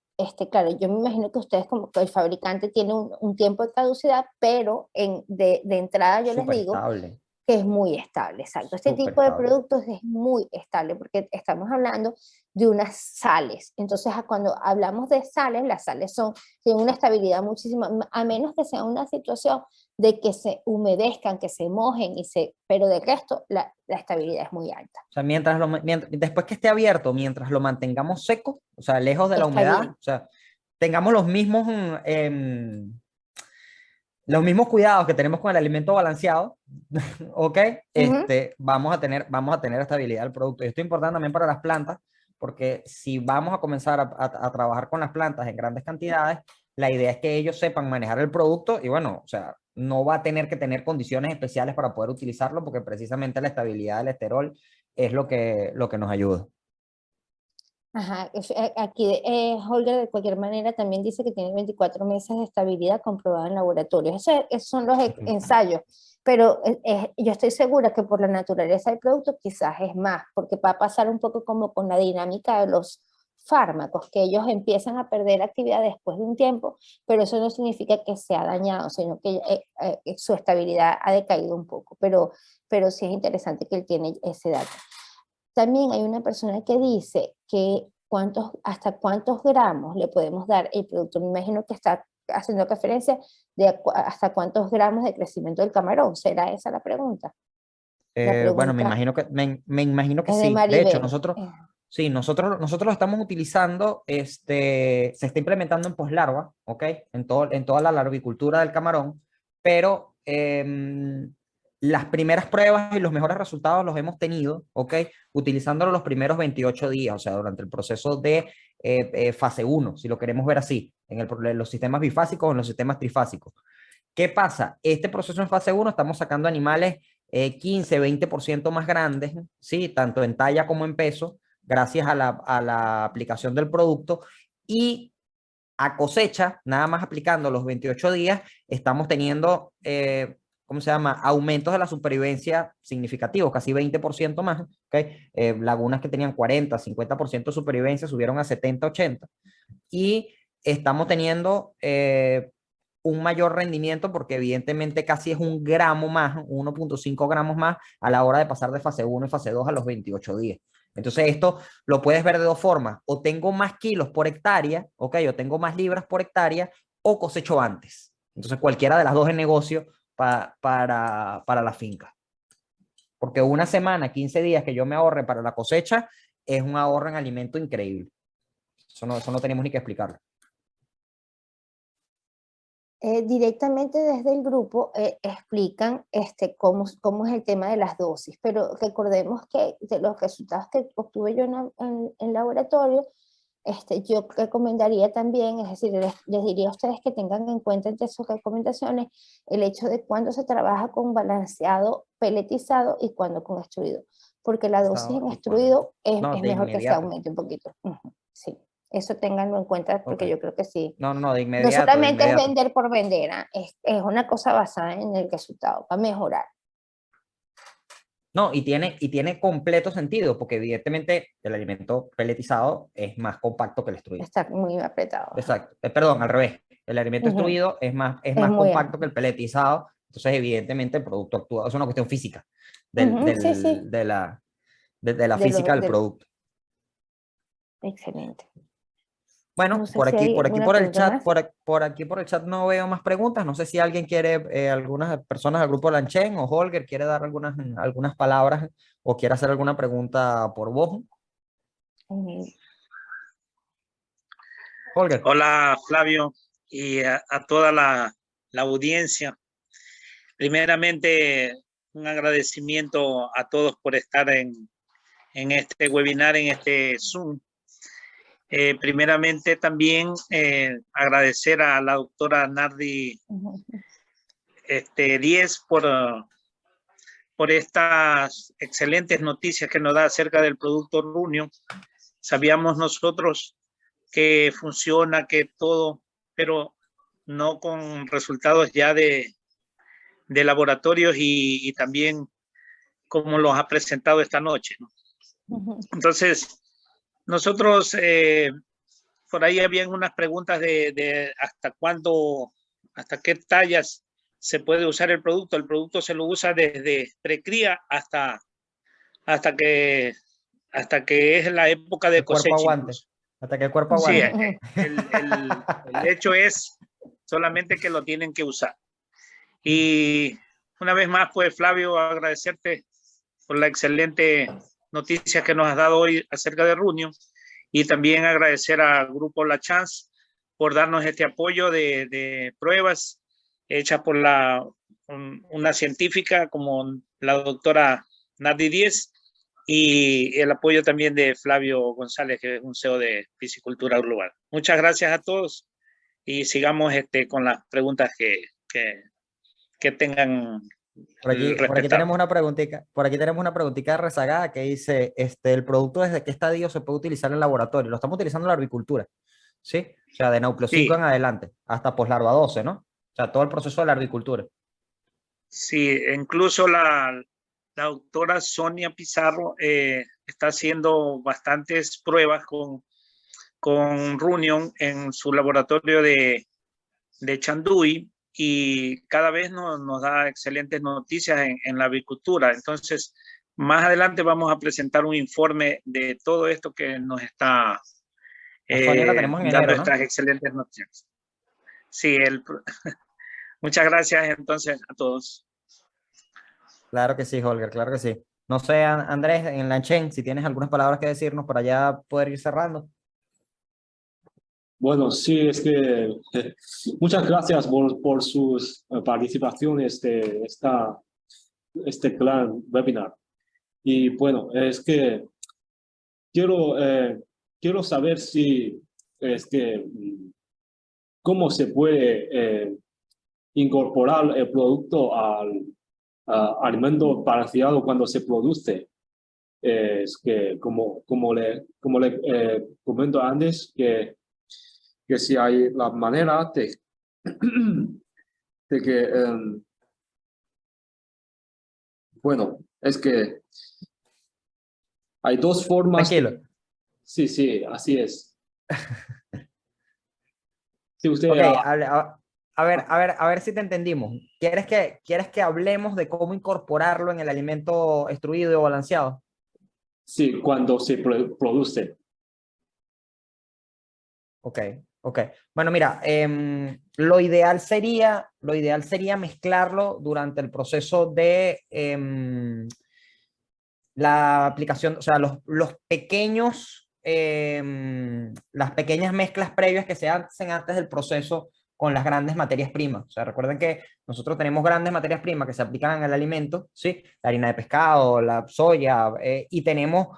Claro, yo me imagino que ustedes como que el fabricante tiene un tiempo de caducidad, pero de entrada yo les Súper digo estable, que es muy estable, exacto. Este súper tipo de estable. productos es muy estable porque estamos hablando de unas sales. Entonces, cuando hablamos de sales, las sales tienen una estabilidad muchísima, a menos que sea una situación de que se humedezcan, que se mojen, pero de resto la estabilidad es muy alta. O sea, después que esté abierto, mientras lo mantengamos seco, o sea, lejos de la Está humedad, bien. o sea, tengamos los mismos cuidados que tenemos con el alimento balanceado, ¿ok? Ujú, Vamos a tener estabilidad del producto. Y esto es importante también para las plantas, porque si vamos a comenzar a trabajar con las plantas en grandes cantidades, la idea es que ellos sepan manejar el producto y bueno, o sea, no va a tener que tener condiciones especiales para poder utilizarlo porque precisamente la estabilidad del esterol es lo que nos ayuda. Ajá, aquí Holger de cualquier manera también dice que tiene 24 meses de estabilidad comprobada en laboratorio. Esos son los Ujú. ensayos, pero yo estoy segura que por la naturaleza del producto quizás es más, porque va a pasar un poco como con la dinámica de los fármacos, que ellos empiezan a perder actividad después de un tiempo, pero eso no significa que se ha dañado, sino que su estabilidad ha decaído un poco, pero sí es interesante que él tiene ese dato. También hay una persona que dice que hasta cuántos gramos le podemos dar el producto. Me imagino que está haciendo referencia de hasta cuántos gramos de crecimiento del camarón. ¿Será esa la pregunta? La Bueno, pregunta me imagino que es de sí. De hecho, Maribel. sí, nosotros lo estamos utilizando, se está implementando en poslarva, ¿ok? En toda la larvicultura del camarón, pero las primeras pruebas y los mejores resultados los hemos tenido, ¿ok? Utilizándolo los primeros 28 días, o sea, durante el proceso de fase uno, si lo queremos ver así, en los sistemas bifásicos o en los sistemas trifásicos. ¿Qué pasa? Este proceso en fase uno estamos sacando animales 15-20% más grandes, ¿sí? Tanto en talla como en peso, gracias a la aplicación del producto. Y a cosecha, nada más aplicando los 28 días, estamos teniendo, ¿cómo se llama? Aumentos de la supervivencia significativos, casi 20% más. ¿Okay? Lagunas que tenían 40-50% de supervivencia subieron a 70-80%. Y estamos teniendo un mayor rendimiento porque evidentemente casi es un gramo más, 1.5 gramos más a la hora de pasar de fase 1 y fase 2 a los 28 días. Entonces esto lo puedes ver de dos formas, o tengo más kilos por hectárea, ok, o tengo más libras por hectárea, o cosecho antes. Entonces cualquiera de las dos es negocio para la finca. Porque una semana, 15 días que yo me ahorre para la cosecha, es un ahorro en alimento increíble. Eso no tenemos ni que explicarlo. Directamente desde el grupo explican cómo es el tema de las dosis, pero recordemos que de los resultados que obtuve yo en laboratorio, yo recomendaría también, es decir, les diría a ustedes que tengan en cuenta entre sus recomendaciones el hecho de cuándo se trabaja con balanceado peletizado y cuándo con extruido, porque la dosis en Y cuando. extruido No, es de mejor que se inmediato. aumente un poquito. Ujú, sí, eso ténganlo en cuenta Ok. porque yo creo que sí. No, no, no, de No inmediato, de solamente es inmediato. vender por vender, es una cosa basada en el resultado, para mejorar. No, y tiene completo sentido, porque evidentemente el alimento peletizado es más compacto que el extruido. Está muy apretado. Ajá. Exacto. Perdón, al revés. El alimento Ujú. extruido es Es más muy compacto que amplio. el peletizado. Entonces, evidentemente, el producto actúa. Es una cuestión física Ujú, sí, sí, de la física del producto. excelente. No Bueno, sé si hay alguna por el pregunta chat, más. por aquí por el chat no veo más preguntas. No sé si alguien quiere, algunas personas del grupo Lanchen o Holger quiere dar algunas palabras o quiere hacer alguna pregunta por vos. Mm, Holger. Hola Flavio y a toda la audiencia. Primeramente, un agradecimiento a todos por estar en este webinar, en este Zoom. Primeramente también agradecer a la doctora Nardi ujú. Díez por estas excelentes noticias que nos da acerca del producto Runio. Sabíamos nosotros que funciona, que todo, pero no con resultados ya de laboratorios y también como los ha presentado esta noche, ¿no? Ujú. Entonces, nosotros por ahí habían unas preguntas de hasta cuándo, hasta qué tallas se puede usar el producto. El producto se lo usa desde precría hasta que, hasta que es la época de El cuerpo cosecha aguante. incluso. Hasta que el cuerpo Sí, aguante. el hecho es solamente que lo tienen que usar. Y una vez más, pues Flavio, agradecerte por la excelente noticia que nos has dado hoy acerca de Runio y también agradecer al Grupo La Chance por darnos este apoyo de pruebas hechas por una científica como la doctora Nardi Díez y el apoyo también de Flavio González, que es un CEO de Piscicultura Global. Muchas gracias a todos y sigamos con las preguntas que tengan Por aquí respetables. tenemos una preguntita rezagada que dice, ¿el producto desde qué estadio se puede utilizar en laboratorio? Lo estamos utilizando en la agricultura, ¿sí? O sea, de Nauplio 5 Sí, en adelante, hasta poslarva 12, ¿no? O sea, todo el proceso de la agricultura. sí, incluso la doctora Sonia Pizarro está haciendo bastantes pruebas con Runion en su laboratorio de Chanduy, y cada vez nos da excelentes noticias en la avicultura. Entonces, más adelante vamos a presentar un informe de todo esto que nos está A Sonia la tenemos en dando enero, ¿no? estas excelentes noticias. Sí, muchas gracias entonces a todos. Claro que sí, Holger, claro que sí. No sé, Andrés, en Lanchen, si tienes algunas palabras que decirnos para ya poder ir cerrando. Bueno, sí, muchas gracias por sus participaciones de este gran webinar. Y bueno, es que quiero, quiero saber si cómo se puede incorporar el producto al alimento balanceado cuando se produce. Es que, como le comento antes, que si hay la manera de que, bueno, es que hay dos formas. Tranquilo. Sí, sí, así es. Si usted, Ok, a ver si te entendimos. ¿Quieres que hablemos de cómo incorporarlo en el alimento extruido o balanceado? sí, cuando se produce. Ok, ok. Bueno, mira, lo ideal sería mezclarlo durante el proceso de la aplicación, o sea, los pequeños, las pequeñas mezclas previas que se hacen antes del proceso con las grandes materias primas. O sea, recuerden que nosotros tenemos grandes materias primas que se aplican en el alimento, ¿sí? La harina de pescado, la soya, y tenemos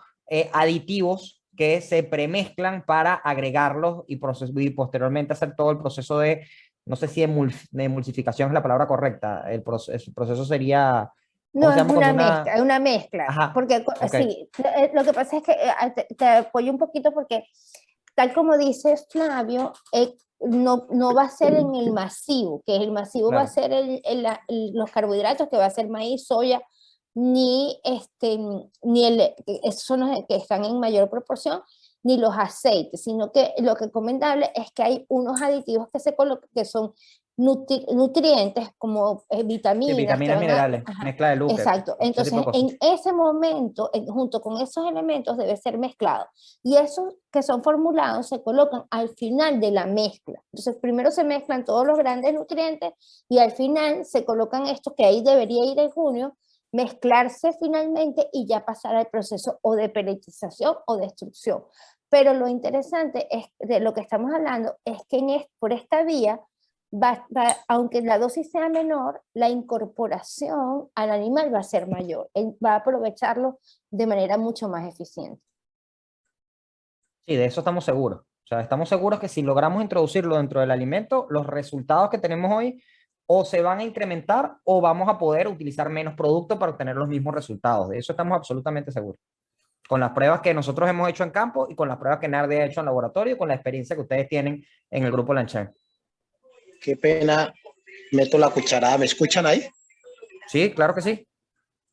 aditivos que se premezclan para agregarlos y posteriormente hacer todo el proceso de, no sé si de emulsificación es la palabra correcta, el proceso sería, ¿cómo No, se es llama cuando es una mezcla, Ajá, porque ok, sí, lo que pasa es que te apoyo un poquito porque tal como dice Flavio, no va a ser en el masivo, que el masivo va a claro. ser los carbohidratos, que va a ser maíz, soya, ni, esos son los que están en mayor proporción, ni los aceites, sino que lo que es recomendable es que hay unos aditivos que se colocan, que son nutrientes como Sí, vitaminas que vitaminas, van a... minerales, Ajá, mezcla de Luque, exacto. ese tipo Entonces, de cosas. en ese momento, junto con esos elementos, debe ser mezclado. Y esos que son formulados se colocan al final de la mezcla. Entonces, primero se mezclan todos los grandes nutrientes y al final se colocan estos que ahí debería ir en junio, mezclarse finalmente y ya pasar al proceso o de peletización o de extrusión. Pero lo interesante es, de lo que estamos hablando es que por esta vía, aunque la dosis sea menor, la incorporación al animal va a ser mayor. Él va a aprovecharlo de manera mucho más eficiente. Sí, de eso estamos seguros. O sea, estamos seguros que si logramos introducirlo dentro del alimento, los resultados que tenemos hoy o se van a incrementar o vamos a poder utilizar menos producto para obtener los mismos resultados. De eso estamos absolutamente seguros. Con las pruebas que nosotros hemos hecho en campo y con las pruebas que NARDE ha hecho en laboratorio y con la experiencia que ustedes tienen en el grupo Lanchen. Qué pena, meto la cucharada. ¿Me escuchan ahí? Sí, claro que sí.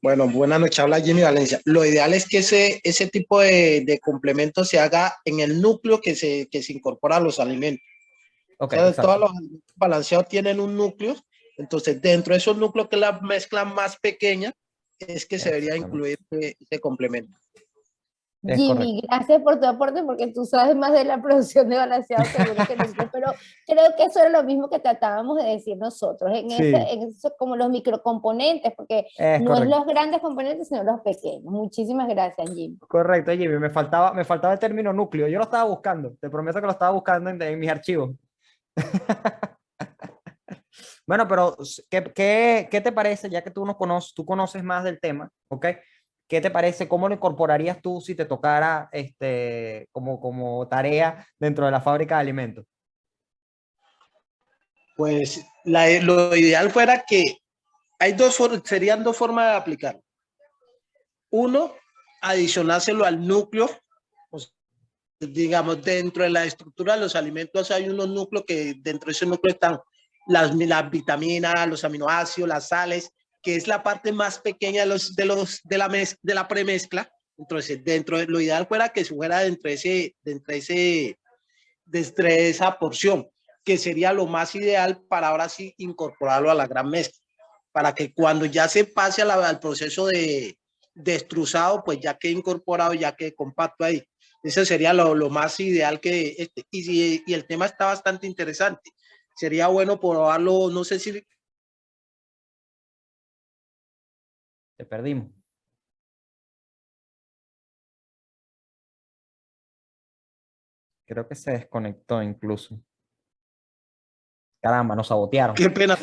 Bueno, buenas noches, habla Jimmy Valencia. Lo ideal es que ese tipo de complemento se haga en el núcleo que se incorpora a los alimentos. Ok, O sea, todos exacto. los alimentos balanceados tienen un núcleo, entonces dentro de esos núcleos, que es la mezcla más pequeña, es que se debería Exactamente. incluir ese complemento. Es correcto. Jimmy, gracias por tu aporte porque tú sabes más de la producción de balanceado seguro que nosotros, pero creo que eso era lo mismo que tratábamos de decir nosotros, Sí, en eso como los microcomponentes, porque es no es correcto. los grandes componentes, sino los pequeños. Muchísimas gracias, Jimmy. Correcto, Jimmy. Me faltaba el término núcleo. Yo lo estaba buscando. Te prometo que lo estaba buscando en mis archivos. Bueno, pero ¿qué te parece, ya que tú conoces más del tema, ¿ok? ¿Qué te parece? ¿Cómo lo incorporarías tú si te tocara como tarea dentro de la fábrica de alimentos? Pues lo ideal fuera que serían dos formas de aplicar. Uno, adicionárselo al núcleo. Digamos, dentro de la estructura de los alimentos hay unos núcleos que dentro de ese núcleo están las vitaminas, los aminoácidos, las sales, que es la parte más pequeña de la premezcla. Entonces, lo ideal fuera que fuera de esa porción, que sería lo más ideal para ahora sí incorporarlo a la gran mezcla, para que cuando ya se pase al proceso de extrusado, pues ya quede incorporado, ya quede compacto ahí. Eso sería lo más ideal y el tema está bastante interesante. Sería bueno probarlo, no sé si... Te perdimos. Creo que se desconectó incluso. Caramba, nos sabotearon. Qué pena,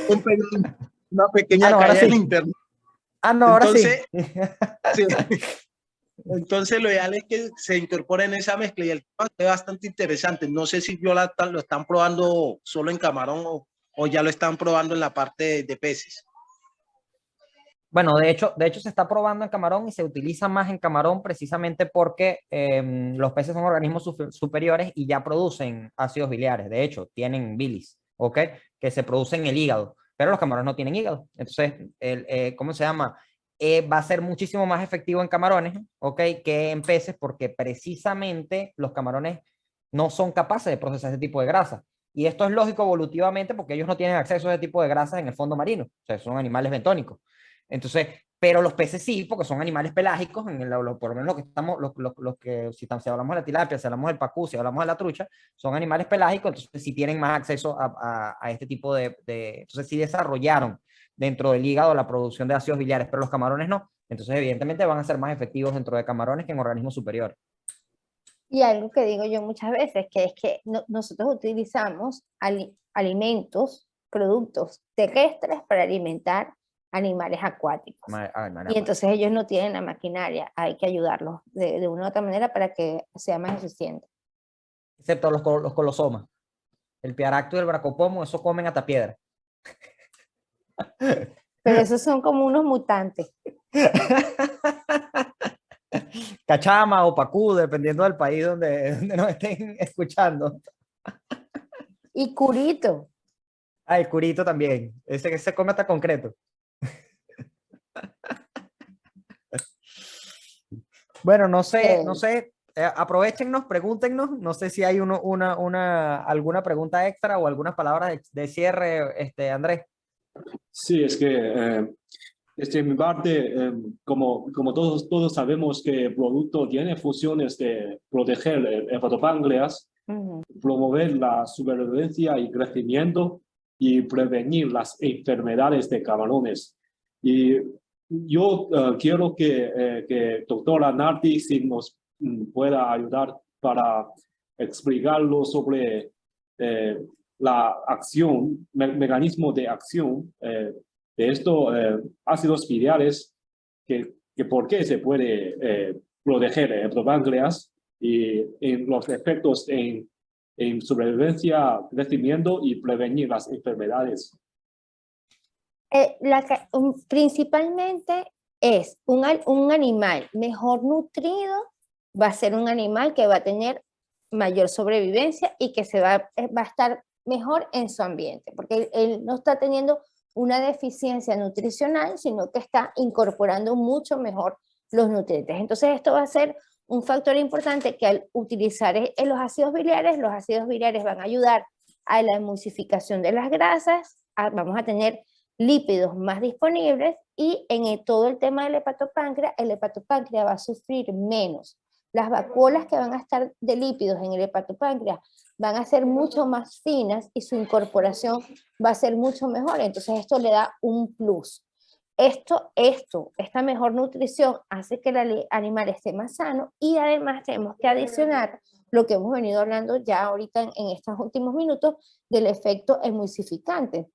una pequeña no, caída en sí. internet. No, ahora sí. Sí. Entonces lo ideal es que se incorpore en esa mezcla y el tema es bastante interesante. No sé si lo están probando solo en camarón o ya lo están probando en la parte de peces. Bueno, de hecho se está probando en camarón y se utiliza más en camarón precisamente porque los peces son organismos superiores y ya producen ácidos biliares. De hecho, tienen bilis, ¿ok? Que se produce en el hígado, pero los camarones no tienen hígado. Entonces, ¿cómo se llama? Va a ser muchísimo más efectivo en camarones, ¿ok? Que en peces porque precisamente los camarones no son capaces de procesar ese tipo de grasa. Y esto es lógico evolutivamente porque ellos no tienen acceso a ese tipo de grasas en el fondo marino. O sea, son animales bentónicos. Entonces, pero los peces sí, porque son animales pelágicos, por lo menos lo que estamos, si hablamos de la tilapia, si hablamos del pacú, si hablamos de la trucha, son animales pelágicos, entonces sí tienen más acceso a este tipo entonces sí desarrollaron dentro del hígado la producción de ácidos biliares, pero los camarones no. Entonces, evidentemente van a ser más efectivos dentro de camarones que en organismos superiores. Y algo que digo yo muchas veces, que es que nosotros utilizamos alimentos, productos terrestres para alimentar animales acuáticos. Y entonces ellos no tienen la maquinaria, hay que ayudarlos de una u otra manera para que sea más eficiente. Excepto los colosomas. El piaracto y el bracopomo, eso comen hasta piedra. Pero esos son como unos mutantes. Cachama o pacú, dependiendo del país donde nos estén escuchando. Y curito. Ah, el curito también. Ese que se come hasta concreto. Bueno, no sé, aprovechennos, pregúntenos. No sé si hay alguna pregunta extra o algunas palabras de cierre, Andrés. Sí, es que desde mi parte, como todos sabemos que el producto tiene funciones de proteger el hepatopáncreas, promover la supervivencia y crecimiento y prevenir las enfermedades de camarones. Y yo quiero que doctora Nardi si nos pueda ayudar para explicarlo sobre la acción, mecanismo de acción de estos ácidos biliares, que por qué se puede proteger el hepatopáncreas y en los efectos en sobrevivencia, crecimiento y prevenir las enfermedades. Principalmente es un animal mejor nutrido, va a ser un animal que va a tener mayor sobrevivencia y que va a estar mejor en su ambiente, porque él no está teniendo una deficiencia nutricional, sino que está incorporando mucho mejor los nutrientes. Entonces esto va a ser un factor importante que al utilizar los ácidos biliares van a ayudar a la emulsificación de las grasas, vamos a tener lípidos más disponibles y en todo el tema del hepatopáncreas, el hepatopáncreas va a sufrir menos. Las vacuolas que van a estar de lípidos en el hepatopáncreas van a ser mucho más finas y su incorporación va a ser mucho mejor. Entonces esto le da un plus. Esta mejor nutrición hace que el animal esté más sano y además tenemos que adicionar lo que hemos venido hablando ya ahorita en estos últimos minutos del efecto emulsificante.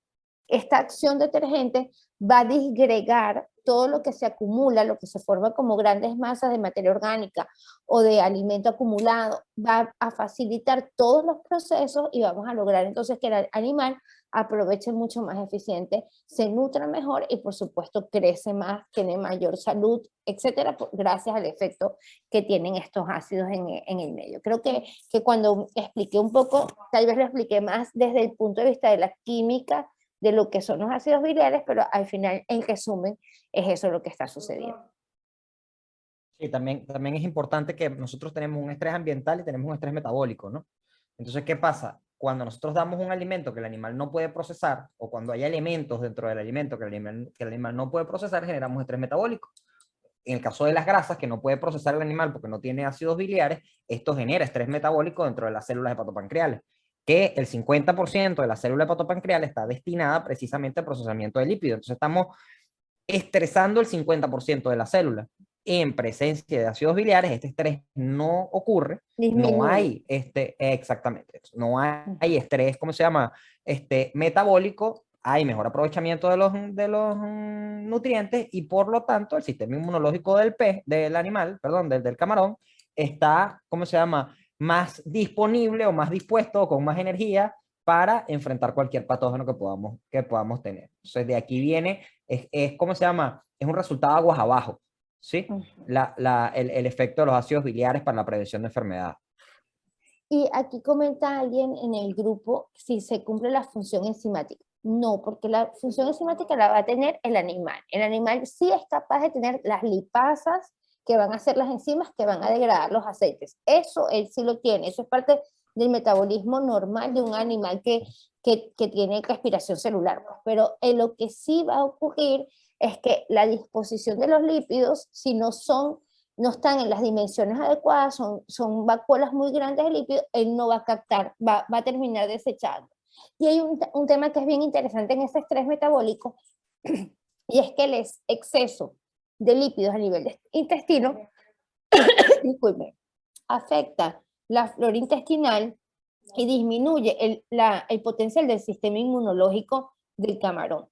Esta acción detergente va a disgregar todo lo que se acumula, lo que se forma como grandes masas de materia orgánica o de alimento acumulado, va a facilitar todos los procesos y vamos a lograr entonces que el animal aproveche mucho más eficiente, se nutra mejor y por supuesto crece más, tiene mayor salud, etcétera, gracias al efecto que tienen estos ácidos en el medio. Creo que cuando expliqué un poco, tal vez lo expliqué más desde el punto de vista de la química, de lo que son los ácidos biliares, pero al final, en resumen, es eso lo que está sucediendo. Sí, también es importante que nosotros tenemos un estrés ambiental y tenemos un estrés metabólico, ¿no? Entonces, ¿qué pasa? Cuando nosotros damos un alimento que el animal no puede procesar, o cuando hay elementos dentro del alimento que el animal no puede procesar, generamos estrés metabólico. En el caso de las grasas, que no puede procesar el animal porque no tiene ácidos biliares, esto genera estrés metabólico dentro de las células hepatopancreales, que el 50% de la célula hepatopancreal está destinada precisamente al procesamiento de lípidos. Entonces estamos estresando el 50% de la célula. En presencia de ácidos biliares, este estrés no ocurre, no hay exactamente, no hay estrés, ¿cómo se llama? Metabólico, hay mejor aprovechamiento de los nutrientes y por lo tanto el sistema inmunológico del animal, perdón, del camarón, está, ¿cómo se llama? Más disponible o más dispuesto o con más energía para enfrentar cualquier patógeno que podamos tener. Entonces de aquí viene, ¿cómo se llama? Es un resultado aguas abajo, ¿sí? El efecto de los ácidos biliares para la prevención de enfermedades. Y aquí comenta alguien en el grupo si se cumple la función enzimática. No, porque la función enzimática la va a tener el animal. El animal sí es capaz de tener las lipasas que van a ser las enzimas que van a degradar los aceites. Eso él sí lo tiene. Eso es parte del metabolismo normal de un animal que tiene respiración celular. Pero lo que sí va a ocurrir es que la disposición de los lípidos, si no están en las dimensiones adecuadas, son vacuolas muy grandes de lípidos, él no va a captar, va a terminar desechando. Y hay un tema que es bien interesante en ese estrés metabólico, y es que el exceso de lípidos a nivel de intestino, disculpe, afecta la flora intestinal y disminuye el potencial del sistema inmunológico del camarón.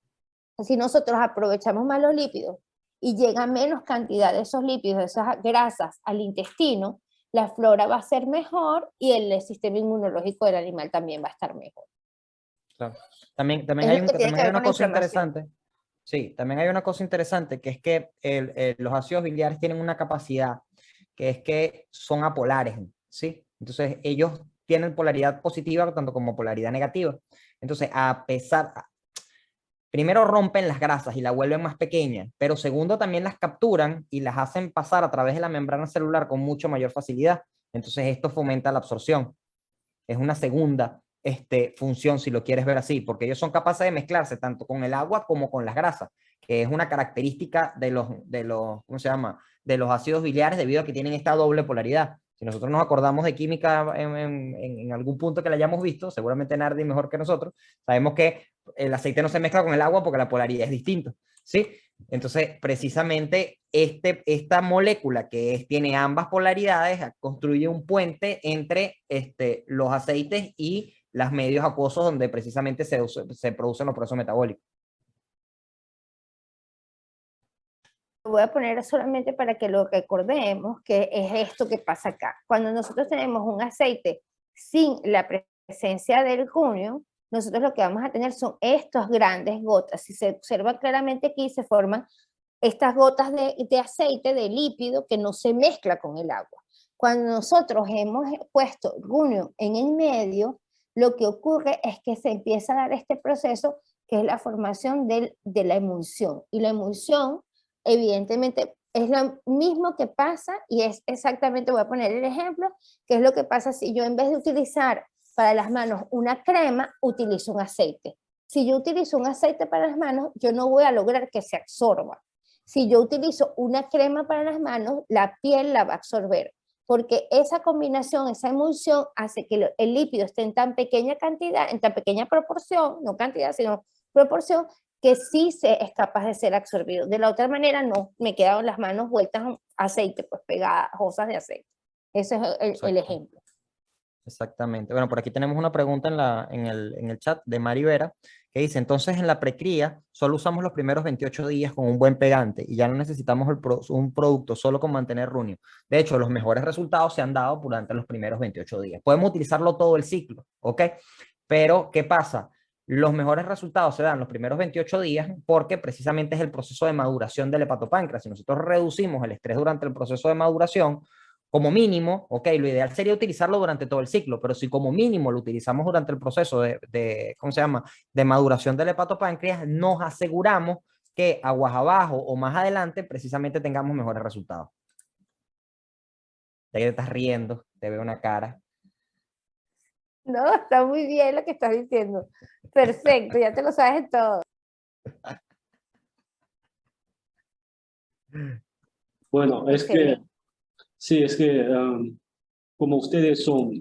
Si nosotros aprovechamos más los lípidos y llega menos cantidad de esos lípidos, de esas grasas al intestino, la flora va a ser mejor y el sistema inmunológico del animal también va a estar mejor. Claro. También hay una cosa interesante. Sí, también hay una cosa interesante, que es que los ácidos biliares tienen una capacidad, que es que son apolares, ¿sí? Entonces ellos tienen polaridad positiva tanto como polaridad negativa. Entonces, primero rompen las grasas y la vuelven más pequeña, pero segundo también las capturan y las hacen pasar a través de la membrana celular con mucho mayor facilidad. Entonces esto fomenta la absorción. Es una segunda función, si lo quieres ver así, porque ellos son capaces de mezclarse tanto con el agua como con las grasas, que es una característica de los ¿cómo se llama? De los ácidos biliares, debido a que tienen esta doble polaridad. Si nosotros nos acordamos de química en algún punto que la hayamos visto, seguramente Nardi mejor que nosotros, sabemos que el aceite no se mezcla con el agua porque la polaridad es distinta, ¿sí? Entonces, precisamente esta molécula que tiene ambas polaridades construye un puente entre los aceites y los medios acuosos donde precisamente se producen los procesos metabólicos. Voy a poner solamente para que lo recordemos, que es esto que pasa acá. Cuando nosotros tenemos un aceite sin la presencia del junio, nosotros lo que vamos a tener son estas grandes gotas. Si se observa claramente aquí, se forman estas gotas de aceite, de lípido, que no se mezcla con el agua. Cuando nosotros hemos puesto junio en el medio, lo que ocurre es que se empieza a dar este proceso que es la formación de la emulsión. Y la emulsión, evidentemente, es lo mismo que pasa, y es exactamente, voy a poner el ejemplo, que es lo que pasa si yo en vez de utilizar para las manos una crema, utilizo un aceite. Si yo utilizo un aceite para las manos, yo no voy a lograr que se absorba. Si yo utilizo una crema para las manos, la piel la va a absorber, porque esa combinación, esa emulsión, hace que el lípido esté en tan pequeña cantidad, en tan pequeña proporción, no cantidad, sino proporción, que sí es capaz de ser absorbido. De la otra manera, no, me quedan las manos vueltas a aceite, pues pegadas, hosas de aceite. Ese es el ejemplo. Exactamente. Bueno, por aquí tenemos una pregunta en el chat de Mari Vera, que dice, entonces en la precría solo usamos los primeros 28 días con un buen pegante y ya no necesitamos un producto solo con mantener runio. De hecho, los mejores resultados se han dado durante los primeros 28 días. Podemos utilizarlo todo el ciclo, ¿ok? Pero, ¿qué pasa? Los mejores resultados se dan los primeros 28 días porque precisamente es el proceso de maduración del hepatopáncreas. Si nosotros reducimos el estrés durante el proceso de maduración, como mínimo, ok, lo ideal sería utilizarlo durante todo el ciclo, pero si como mínimo lo utilizamos durante el proceso ¿cómo se llama?, de maduración del hepatopáncreas, nos aseguramos que aguas abajo o más adelante precisamente tengamos mejores resultados. Ya que te estás riendo, te veo una cara. No, está muy bien lo que estás diciendo. Perfecto, ya te lo sabes todo. Bueno, es que, sí, es que como ustedes son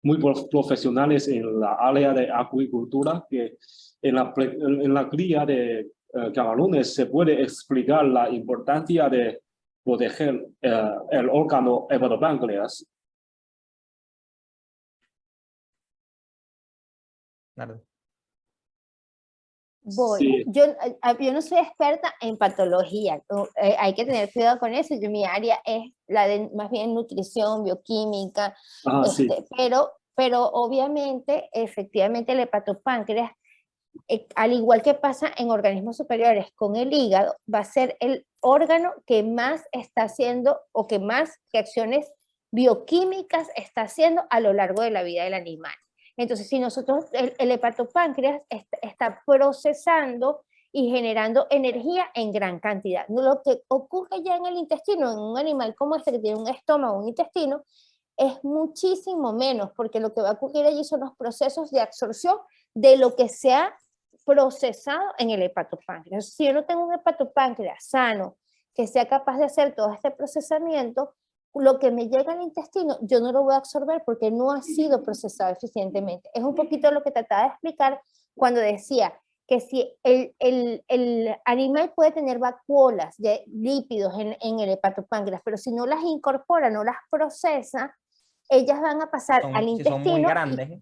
muy profesionales en la área de acuicultura, que en la cría de camarones se puede explicar la importancia de proteger el órgano hepatopáncreas. Claro. Voy. Sí. Yo no soy experta en patología, hay que tener cuidado con eso. Mi área es la de más bien nutrición, bioquímica, Sí. pero obviamente, efectivamente, el hepatopáncreas, al igual que pasa en organismos superiores con el hígado, va a ser el órgano que más está haciendo o que más reacciones bioquímicas está haciendo a lo largo de la vida del animal. Entonces, si nosotros, el hepatopáncreas está procesando y generando energía en gran cantidad. Lo que ocurre ya en el intestino, en un animal como este que tiene un estómago, un intestino, es muchísimo menos, porque lo que va a ocurrir allí son los procesos de absorción de lo que se ha procesado en el hepatopáncreas. Si yo no tengo un hepatopáncreas sano, que sea capaz de hacer todo este procesamiento, lo que me llega al intestino, yo no lo voy a absorber porque no ha sido procesado eficientemente. Es un poquito lo que trataba de explicar cuando decía que si el animal puede tener vacuolas de lípidos en el hepatopáncreas, pero si no las incorpora, no las procesa, ellas van a pasar al intestino. Son muy grandes.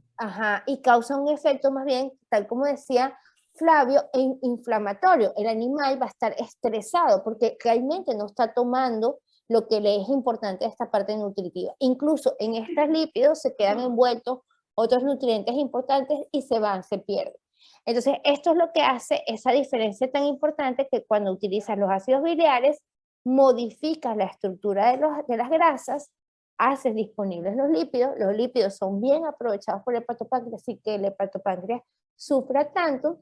Y causa un efecto más bien, tal como decía Flavio, inflamatorio. El animal va a estar estresado porque realmente no está tomando lo que le es importante a esta parte nutritiva. Incluso en estos lípidos se quedan envueltos otros nutrientes importantes y se pierden. Entonces, esto es lo que hace esa diferencia tan importante, que cuando utilizas los ácidos biliares, modificas la estructura de las grasas, haces disponibles los lípidos son bien aprovechados por el hepatopáncreas, así que el hepatopáncreas sufra tanto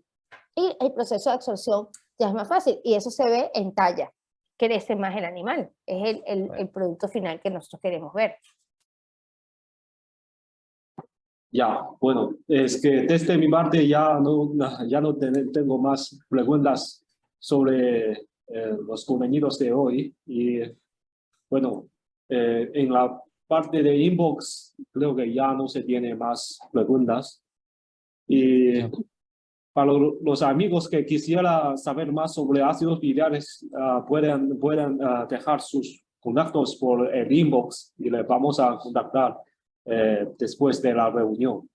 y el proceso de absorción ya es más fácil, y eso se ve en talla, crece más el animal, es el producto final que nosotros queremos ver. Ya, bueno, es que desde mi parte ya no tengo más preguntas sobre los contenidos de hoy. Y bueno, en la parte de inbox creo que ya no se tiene más preguntas. Y para los amigos que quisieran saber más sobre ácidos biliares, pueden dejar sus contactos por el inbox y les vamos a contactar después de la reunión.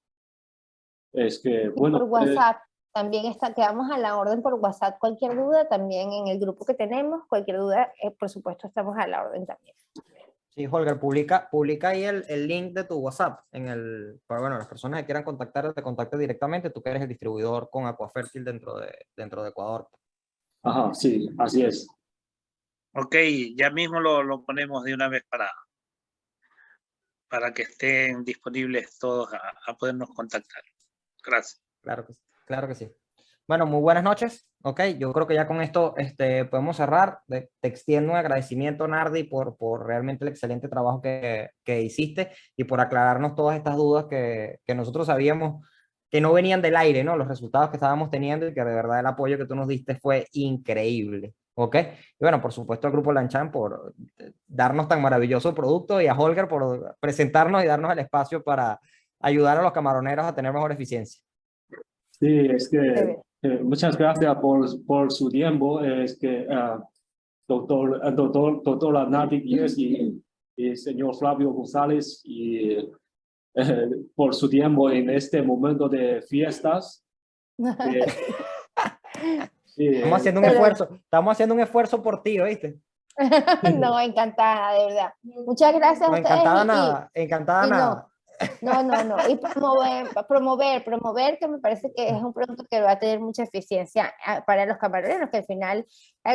Es que, bueno, por WhatsApp también quedamos a la orden por WhatsApp. Cualquier duda también en el grupo que tenemos, cualquier duda, por supuesto, estamos a la orden también. Sí, Holger, publica ahí el link de tu WhatsApp para bueno, las personas que quieran contactar, te contacten directamente. Tú que eres el distribuidor con Aquafértil dentro de Ecuador. Ajá, sí, así es. Ok, ya mismo lo ponemos de una vez para que estén disponibles todos a podernos contactar. Gracias. Claro que sí. Bueno, muy buenas noches. Ok, yo creo que ya con esto podemos cerrar. Te extiendo un agradecimiento, Nardi, por realmente el excelente trabajo que hiciste y por aclararnos todas estas dudas que nosotros sabíamos que no venían del aire, ¿no? Los resultados que estábamos teniendo, y que de verdad el apoyo que tú nos diste fue increíble. ¿Ok? Y bueno, por supuesto al Grupo Lanchan por darnos tan maravilloso producto, y a Holger por presentarnos y darnos el espacio para ayudar a los camaroneros a tener mejor eficiencia. Sí, es que muchas gracias por su tiempo. Es que doctora Nardi y y señor Flavio González y por su tiempo en este momento de fiestas. Sí, Estamos haciendo un esfuerzo por ti, ¿oíste? No, encantada, de verdad. Muchas gracias a No, ustedes. encantada nada. No. Y promover, que me parece que es un producto que va a tener mucha eficiencia para los camaroneros, que al final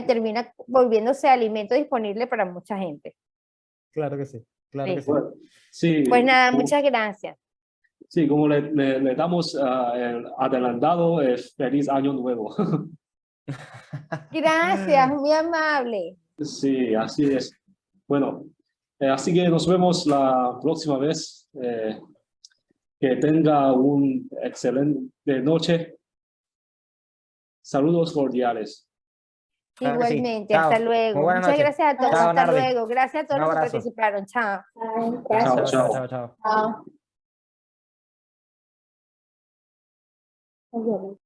termina volviéndose alimento disponible para mucha gente. Claro que sí, claro Sí. que sí. Bueno, sí, Pues nada, muchas gracias. sí, como le damos el adelantado, feliz año nuevo. Gracias, muy amable. Sí, así es. Bueno, así que nos vemos la próxima vez. Que tenga un excelente noche. Saludos cordiales. Claro que sí. Igualmente, Chao. hasta Muy luego. buenas Muchas noches. gracias a todos. Chao, Hasta Nardi. luego. Gracias a todos Un los que abrazo. participaron. Chao. Chao, chao. Chao, chao. Chao.